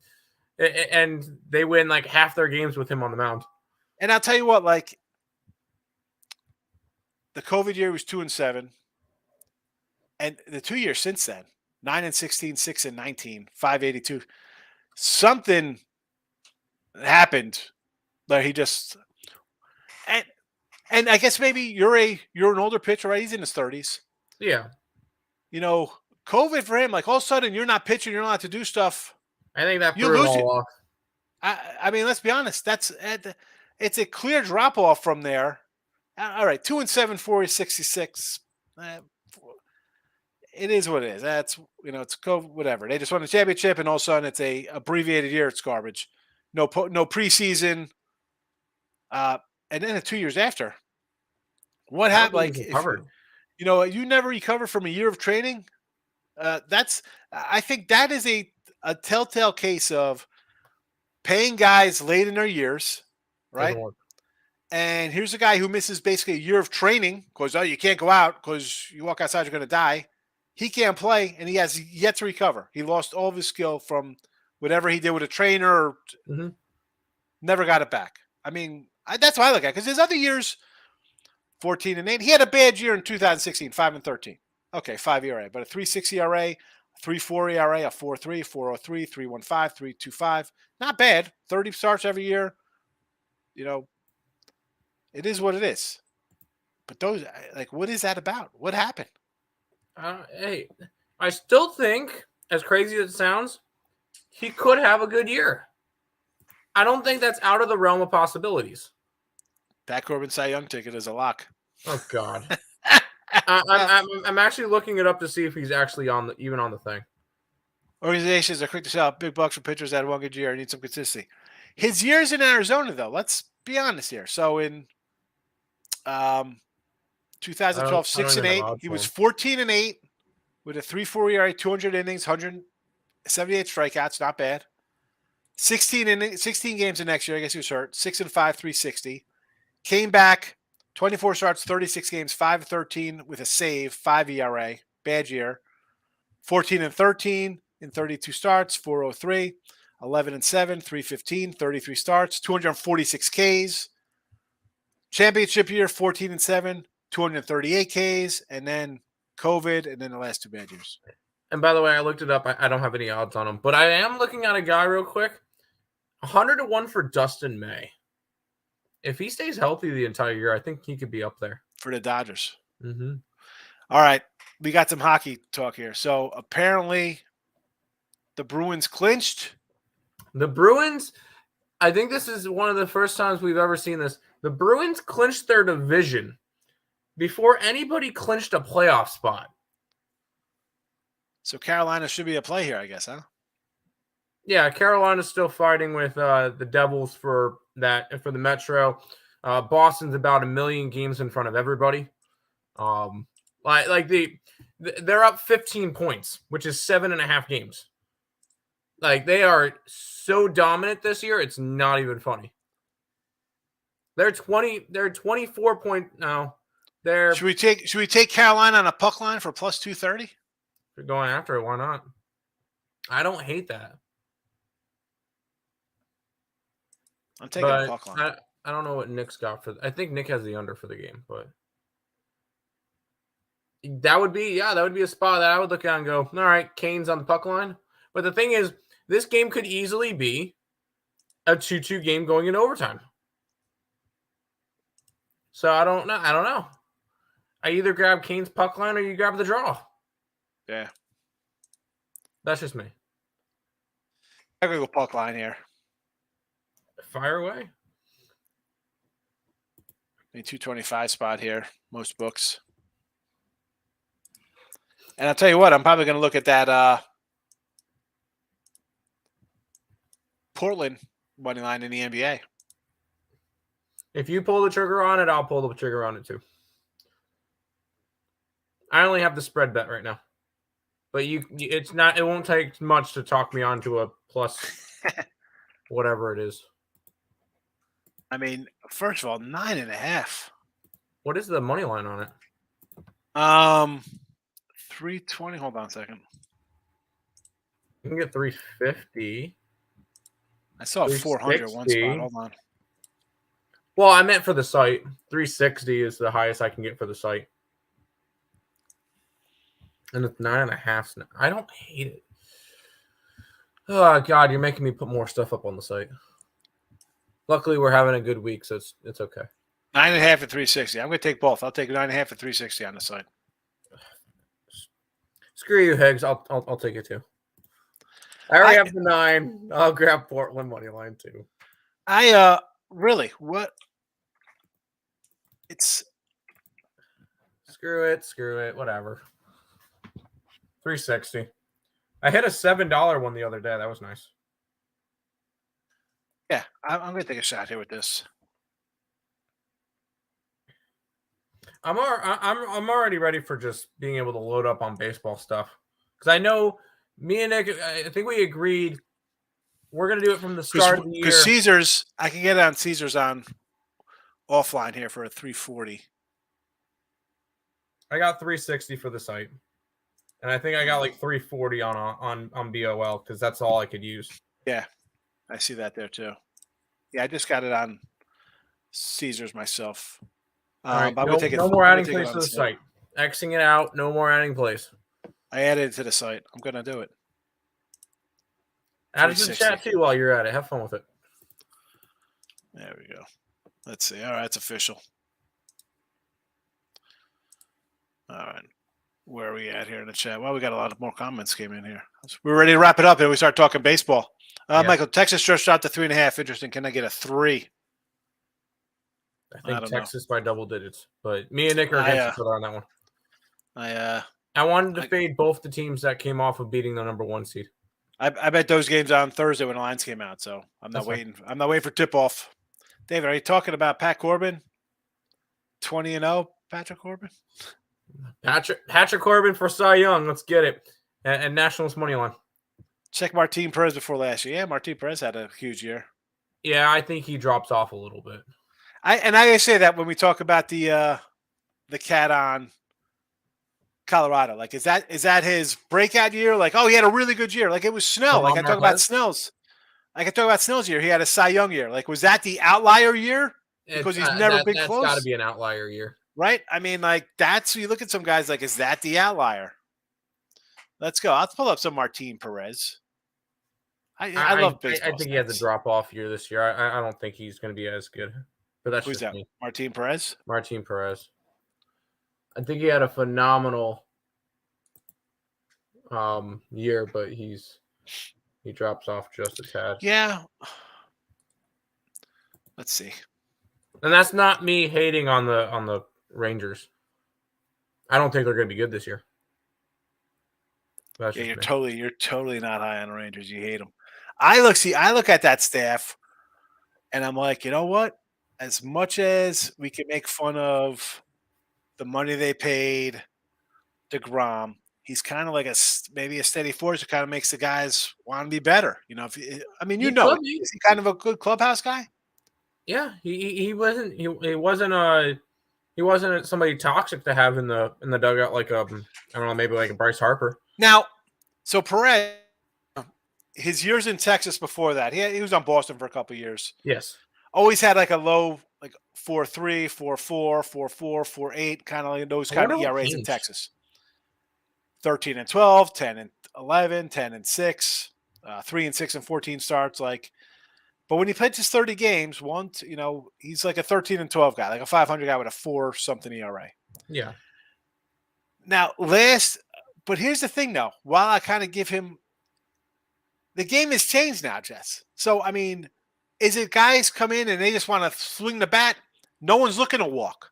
and they win like half their games with him on the mound. And I'll tell you what, like the COVID year was 2-7. And the 2 years since then, 9-16, 6-19, 582, something happened that he just and I guess maybe you're an older pitcher, right? He's in his 30s. Yeah. You know, COVID for him, like all of a sudden you're not pitching, you're not allowed to do stuff. I think that threw it all off. I mean, let's be honest. It's a clear drop off from there. All right, 2-7, 466. It is what it is. That's, it's COVID, whatever. They just won the championship, and all of a sudden it's a abbreviated year. It's garbage. No preseason. And then the 2 years after, what happened? Like, you never recover from a year of training. I think that is a telltale case of paying guys late in their years, right? And here's a guy who misses basically a year of training because you can't go out because you walk outside, you're going to die. He can't play, and he has yet to recover. He lost all of his skill from whatever he did with a trainer. Never got it back. I mean, that's what I look at, because his other years, 14-8. He had a bad year in 2016, 5-13. Okay, 5 ERA, but a 3.6 ERA, 3.4 ERA, a 4.3, 4.03, 3.15, 3.25. Not bad. 30 starts every year. It is what it is. But those, like, what is that about? What happened? Hey, I still think, as crazy as it sounds, he could have a good year. I don't think that's out of the realm of possibilities. Pat Corbin Cy Young ticket is a lock. Oh God, I'm actually looking it up to see if he's actually even on the thing. Organizations are quick to sell big bucks for pitchers that had one good year and need some consistency. His years in Arizona, though, let's be honest here. So in 2012, 6-8. He was 14-8 with a 3.4 ERA, 200 innings, 178 strikeouts. Not bad. 16 games the next year. I guess he was hurt. 6-5, 360. Came back, 24 starts, 36 games, 5-13 with a save, 5 ERA. Bad year. 14-13 in 32 starts, 4.03. 11-7, 315, 33 starts, 246 Ks. Championship year, 14-7. 238 Ks, and then COVID, and then the last 2 bad years. And by the way, I looked it up. I don't have any odds on him, but I am looking at a guy real quick. 100-1 for Dustin May. If he stays healthy the entire year, I think he could be up there. For the Dodgers. Mm-hmm. All right. We got some hockey talk here. So apparently the Bruins clinched. The Bruins, I think this is one of the first times we've ever seen this. The Bruins clinched their division before anybody clinched a playoff spot. So Carolina should be a play here, I guess, huh? Yeah, Carolina's still fighting with the Devils for the Metro. Boston's about 1 million games in front of everybody. They're up 15 points, which is 7.5 games. Like they are so dominant this year, it's not even funny. They're 24 point now. Should we take Carolina on a puck line for plus 230? They're going after it. Why not? I don't hate that. I'm taking a puck line. I don't know what Nick's got for. I think Nick has the under for the game, but that would be a spot that I would look at and go, all right, Kane's on the puck line. But the thing is, this game could easily be a 2-2 game going into overtime. So I don't know. I either grab Kane's puck line or you grab the draw. Yeah. That's just me. I'm going to go puck line here. Fire away. The 225 spot here, most books. And I'll tell you what, I'm probably going to look at that Portland money line in the NBA. If you pull the trigger on it, I'll pull the trigger on it too. I only have the spread bet right now. But it won't take much to talk me onto a plus whatever it is. I mean, first of all, 9.5. What is the money line on it? 320. Hold on a second. You can get 350. I saw 400 one spot. Hold on. Well, I meant for the site. 360 is the highest I can get for the site. And it's 9.5. I don't hate it. Oh God, you're making me put more stuff up on the site. Luckily, we're having a good week, so it's okay. 9.5 at 360. I'm going to take both. I'll take 9.5 at 360 on the site. Screw you, Higgs. I'll take it too. I already have the 9. I'll grab Portland money line too. Really what? It's screw it, whatever. 360. I hit a $7 one the other day. That was nice. Yeah, I'm going to take a shot here with this. I'm already ready for just being able to load up on baseball stuff because I know me and Nick. I think we agreed we're going to do it from the start of the year. Because Caesars, I can get it on Caesars on offline here for a 340. I got 360 for the site, and I think I got like 340 on BOL because that's all I could use. Yeah, I see that there too. Yeah, I just got it on Caesars myself. Right, no more adding place to the site. Xing it out. No more adding place. I added it to the site. I'm going to do it. Add it to the chat too while you're at it. Have fun with it. There we go. Let's see. All right, it's official. All right. Where are we at here in the chat? Well, we got a lot of more comments came in here. We're ready to wrap it up and we start talking baseball. Yeah. Michael, Texas stretched out to 3.5. Interesting. Can I get a 3? I think Texas by double digits. But me and Nick are against each other on that one. I wanted to fade both the teams that came off of beating the number 1 seed. I bet those games on Thursday when the lines came out, so I'm not waiting. I'm not waiting for tip-off. David, are you talking about Pat Corbin? 20-0, Patrick Corbin? Patrick Corbin for Cy Young. Let's get it. And Nationals money line. Check Martin Perez before last year. Yeah, Martin Perez had a huge year. Yeah, I think he drops off a little bit. I say that when we talk about the cat on Colorado. Like, is that his breakout year? Like, oh, he had a really good year. Like, it was Snell. Like, I talk about Snell's. Like, I talk about Snell's year. He had a Cy Young year. Like, was that the outlier year? Because he's never been close. That's got to be an outlier year. Right? I mean, like, you look at some guys like, is that the outlier? Let's go. I'll pull up some Martin Perez. I love baseball. I think he has a drop-off year this year. I don't think he's going to be as good. But that's who's that? Me. Martin Perez? Martin Perez. I think he had a phenomenal year, but he drops off just a tad. Yeah. Let's see. And that's not me hating on the Rangers. I don't think they're going to be good this year. Yeah, you're totally not high on the Rangers. You hate them. I look at that staff, and I'm like, you know what? As much as we can make fun of the money they paid DeGrom, he's kind of like maybe a steady force that kind of makes the guys want to be better. You know, He could be. is he kind of a good clubhouse guy? Yeah, he wasn't somebody toxic to have in the dugout like I don't know, maybe like a Bryce Harper. Now, so Perez, his years in Texas before that, he was on Boston for a couple of years. Yes. Always had like a low, like 4.3, 4.4, 4.4, 4.8, kind of like those kind of ERAs in Texas. 13 and 12, 10 and 11, 10 and 6, 3 and 6 and 14 starts. But when he played his 30 games, he's like a 13 and 12 guy, like a 500 guy with a 4-something ERA. Yeah. Now, but here's the thing, though. While I kind of give him, the game has changed now, Jess. So, I mean, is it guys come in and they just want to swing the bat? No one's looking to walk.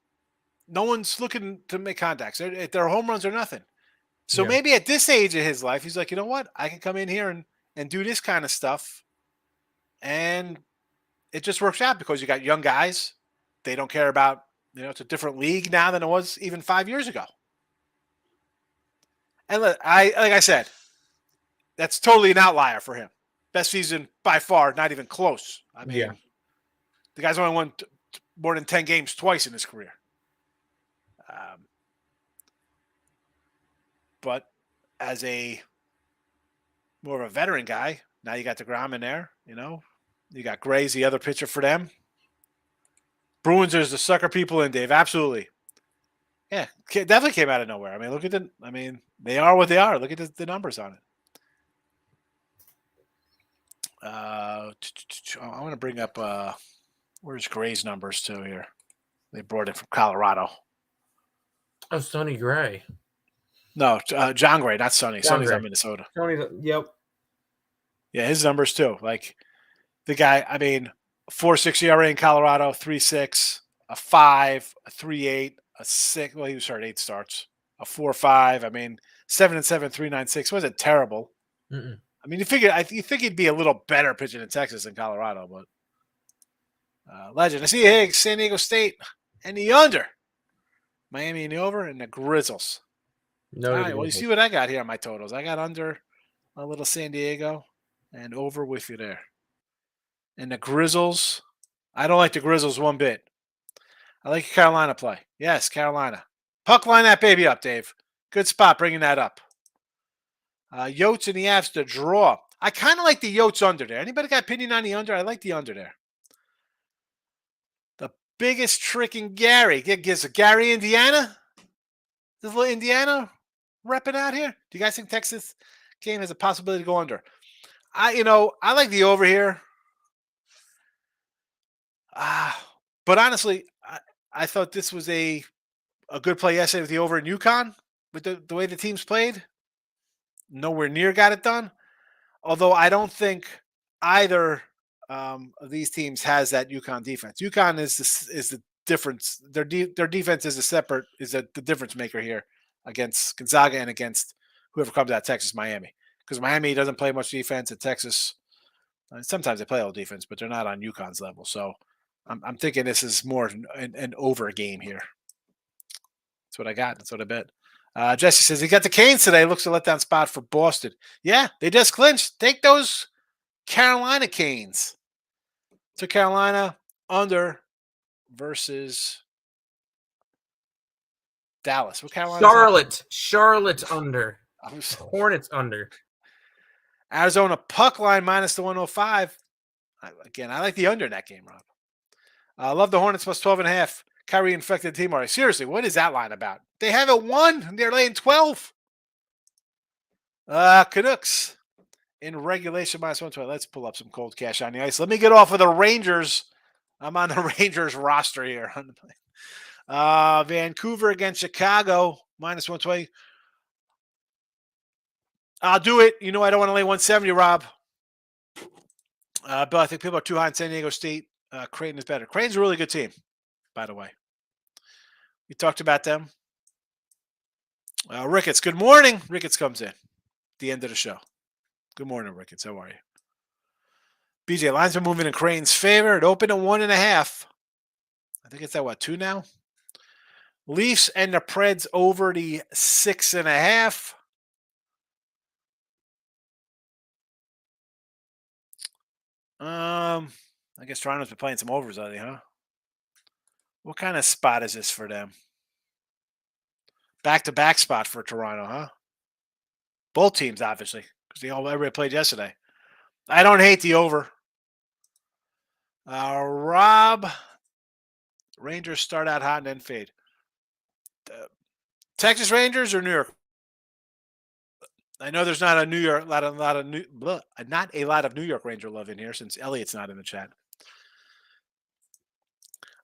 No one's looking to make contacts. They're home runs or nothing. So maybe at this age of his life, he's like, you know what? I can come in here and do this kind of stuff. And it just works out because you got young guys. They don't care about, it's a different league now than it was even 5 years ago. And like I said, that's totally an outlier for him. Best season by far, not even close. I mean, the guy's only won more than 10 games twice in his career. But as more of a veteran guy, now you got DeGrom in there, You got Gray's the other pitcher for them. Bruins is the sucker people in, Dave. Absolutely. Yeah, definitely came out of nowhere. I mean, they are what they are. Look at the numbers on it. I want to bring up where's Gray's numbers too here. They brought it from Colorado. Oh, Sonny Gray. No, John Gray, not Sonny. Sonny's on Minnesota. Yep. Yeah, his numbers too. Like the guy, 4.6 ERA in Colorado, 3.6, a 5, a 3.8, a 6. Well, he was starting 8 starts, a 4.5. 7 and 7, 3.96. Wasn't terrible. Mm-mm. You think he'd be a little better pitching in Texas than Colorado, but legend. I see Higgs, San Diego State, and the under. Miami and the over, and the Grizzles. No. All right, well, you see what I got here on my totals. I got under a little San Diego and over with you there. And the Grizzles, I don't like the Grizzles one bit. I like Carolina play. Yes, Carolina. Puck line that baby up, Dave. Good spot bringing that up. Yotes and the Avs to draw. I kind of like the Yotes under there. Anybody got opinion on the under? I like the under there. The biggest trick in Gary. Gives Gary, Indiana. This little Indiana repping out here. Do you guys think Texas game has a possibility to go under? I like the over here. But honestly, I thought this was a good play yesterday with the over in UConn with the way the teams played. Nowhere near got it done. Although I don't think either of these teams has that UConn defense. UConn is the difference. Their defense is the difference maker here against Gonzaga and against whoever comes out of Texas, Miami. Because Miami doesn't play much defense, at Texas, sometimes they play all defense, but they're not on UConn's level. So I'm thinking this is more an over game here. That's what I got. That's what I bet. Jesse says he got the Canes today. Looks a letdown spot for Boston. Yeah, they just clinched. Take those Carolina Canes. To Carolina under versus Dallas. What Carolina? Charlotte under. Hornets under. Arizona puck line minus the 105. Again, I like the under in that game, Rob. I love the Hornets plus 12.5. Kyrie infected team already. Seriously, what is that line about? They haven't won. They're laying 12. Canucks in regulation minus 120. Let's pull up some cold cash on the ice. Let me get off of the Rangers. I'm on the Rangers roster here. Vancouver against Chicago minus 120. I'll do it. I don't want to lay 170, Rob. But I think people are too high in San Diego State. Creighton is better. Creighton's a really good team, by the way. We talked about them. Ricketts, good morning. Ricketts comes in. The end of the show. Good morning, Ricketts. How are you? BJ, lines are moving in Creighton's favor. It opened at 1.5. I think it's at 2 now? Leafs and the Preds over the 6.5. I guess Toronto's been playing some overs lately, huh? What kind of spot is this for them? Back-to-back spot for Toronto, huh? Both teams, obviously, because everybody played yesterday. I don't hate the over. Rob, Rangers start out hot and then fade. Texas Rangers or New York? I know there's not a not a lot of New York Ranger love in here since Elliot's not in the chat.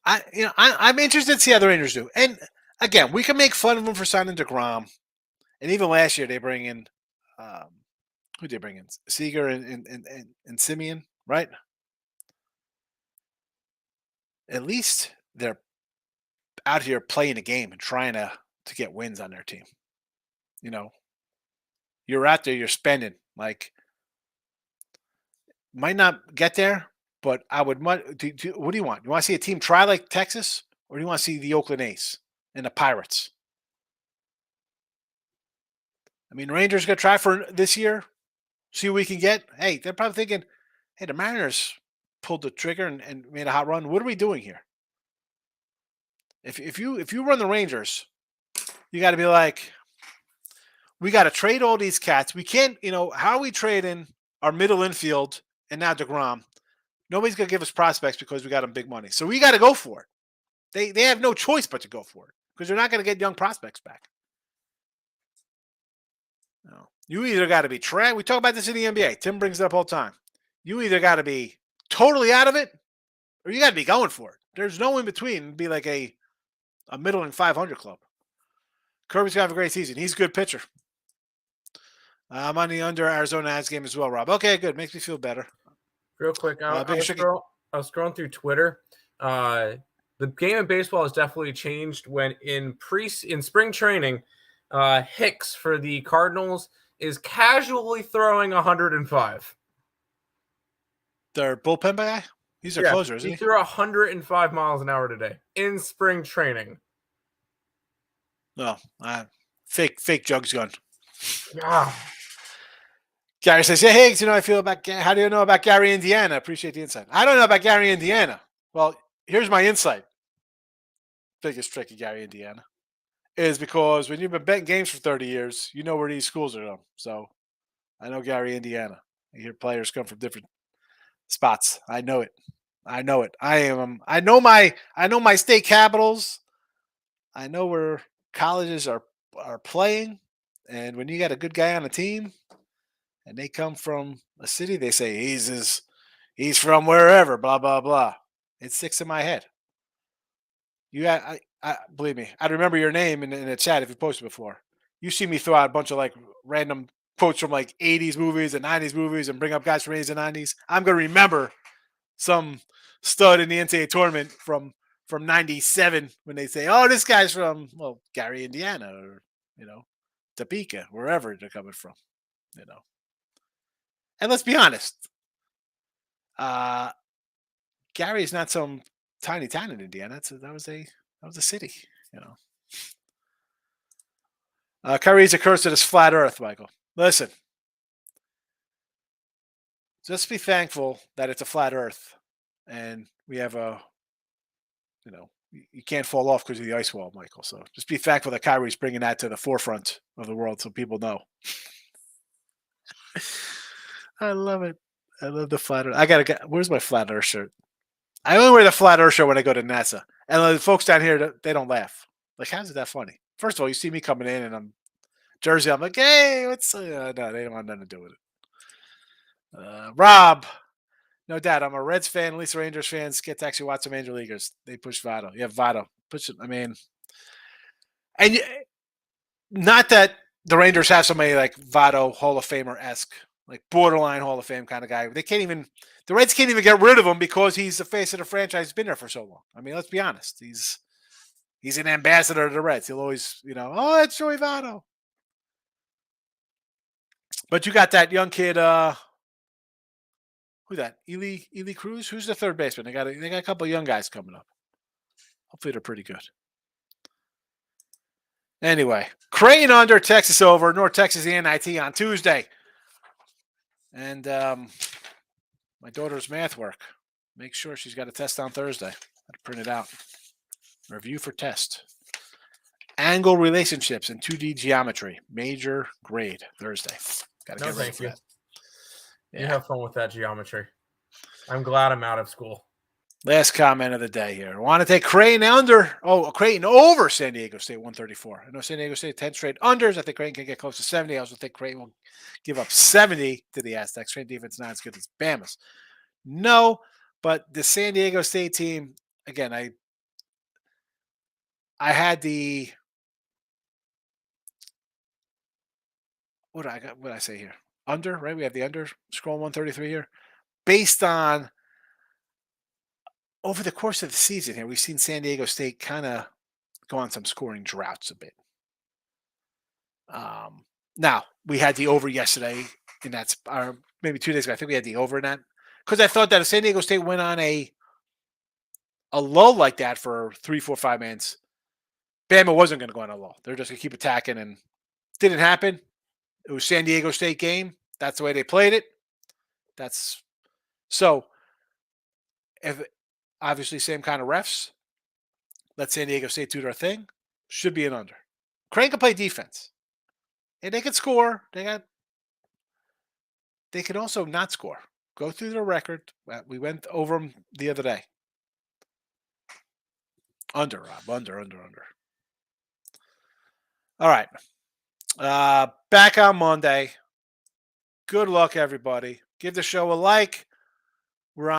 I'm interested to see how the Rangers do. And again, we can make fun of them for signing DeGrom. And even last year they bring in who did they bring in? Seager and Simeon, right? At least they're out here playing a game and trying to get wins on their team. You know, you're out there, you're spending. Like, might not get there, but I would. What do you want? You want to see a team try like Texas, or do you want to see the Oakland A's and the Pirates? I mean, Rangers going to try for this year, see what we can get. Hey, they're probably thinking, hey, the Mariners pulled the trigger and made a hot run. What are we doing here? If you run the Rangers, you got to be like, we got to trade all these cats. We can't, how are we trading our middle infield and now DeGrom? Nobody's going to give us prospects because we got them big money. So we got to go for it. They have no choice but to go for it because they're not going to get young prospects back. No. You either got to be we talk about this in the NBA. Tim brings it up all the time. You either got to be totally out of it or you got to be going for it. There's no in between. It'd be like a middling 500 club. Kirby's going to have a great season. He's a good pitcher. I'm on the under Arizona Ads game as well, Rob. Okay, good. Makes me feel better. Real quick, I was scrolling through Twitter. The game of baseball has definitely changed when in spring training, Hicks for the Cardinals is casually throwing 105. Their bullpen guy? He's their closer, isn't he? He threw 105 miles an hour today in spring training. No, fake jugs gun. Yeah. Gary says, "Yeah, Higgs, I feel about. How do you know about Gary, Indiana? Appreciate the insight. I don't know about Gary, Indiana. Well, here's my insight. Biggest trick of Gary, Indiana is because when you've been betting games for 30 years, you know where these schools are from. So I know Gary, Indiana. I hear players come from different spots. I know it. I know my state capitals. I know where colleges are playing, and when you got a good guy on the team, and they come from a city, they say he's from wherever, blah blah blah. It sticks in my head. I believe me. I remember your name in the chat if you posted before. You see me throw out a bunch of like random quotes from like 80s movies and 90s movies and bring up guys from 80s and 90s. I'm gonna remember some stud in the NCAA tournament from 97 when they say, "Oh, this guy's from Gary, Indiana," or Topeka, wherever they're coming from, And let's be honest, Gary's not some tiny town in Indiana. That was a city, Kyrie's a curse to this flat Earth, Michael. Listen, just be thankful that it's a flat Earth, and we have you can't fall off because of the ice wall, Michael. So just be thankful that Kyrie's bringing that to the forefront of the world so people know. I love it. I love the flat Earth. Where's my flat Earth shirt? I only wear the flat Earth shirt when I go to NASA. And the folks down here, they don't laugh. Like, how's it that funny? First of all, you see me coming in and I'm Jersey. I'm like, hey, what's no, they don't want nothing to do with it. Rob, no doubt. I'm a Reds fan, at least Rangers fans get to actually watch some Major Leaguers. They push Votto. Yeah, Votto. And not that the Rangers have somebody like Votto, Hall of Famer-esque, like borderline Hall of Fame kind of guy. The Reds can't even get rid of him because he's the face of the franchise. He's been there for so long. I mean, let's be honest. He's an ambassador to the Reds. He'll always, oh, it's Joey Votto. But you got that young kid, who's that? Ely Cruz? Who's the third baseman? They got a couple of young guys coming up. Hopefully they're pretty good. Anyway, Creighton under, Texas over, North Texas the NIT on Tuesday. And my daughter's math work. Make sure she's got a test on Thursday. I'll print it out. Review for test. Angle relationships and 2D geometry. Major grade Thursday. Got to No, get ready thank for you. that. You Yeah. have fun with that geometry. I'm glad I'm out of school. Last comment of the day here. Want to take Creighton under? Oh, Creighton over San Diego State 134. I know San Diego State 10 straight unders. I think Creighton can get close to 70. I also think Creighton will give up 70 to the Aztecs. Creighton defense not as good as Bama's. No, but the San Diego State team, again, I had the what did I say here? Under, right? We have the under scroll 133 here. Based on over the course of the season here, we've seen San Diego State kind of go on some scoring droughts a bit. Now we had the over yesterday, and that's maybe 2 days ago. I think we had the over in that because I thought that if San Diego State went on a lull like that for 3, 4, 5 minutes, Bama wasn't going to go on a lull. They're just going to keep attacking, and didn't happen. It was San Diego State game. That's the way they played it. That's so. If obviously same kind of refs, let San Diego State do their thing. Should be an under. Creighton can play defense, and they can score. They can also not score. Go through their record. We went over them the other day. Under, Rob. Under. All right. Back on Monday. Good luck, everybody. Give the show a like.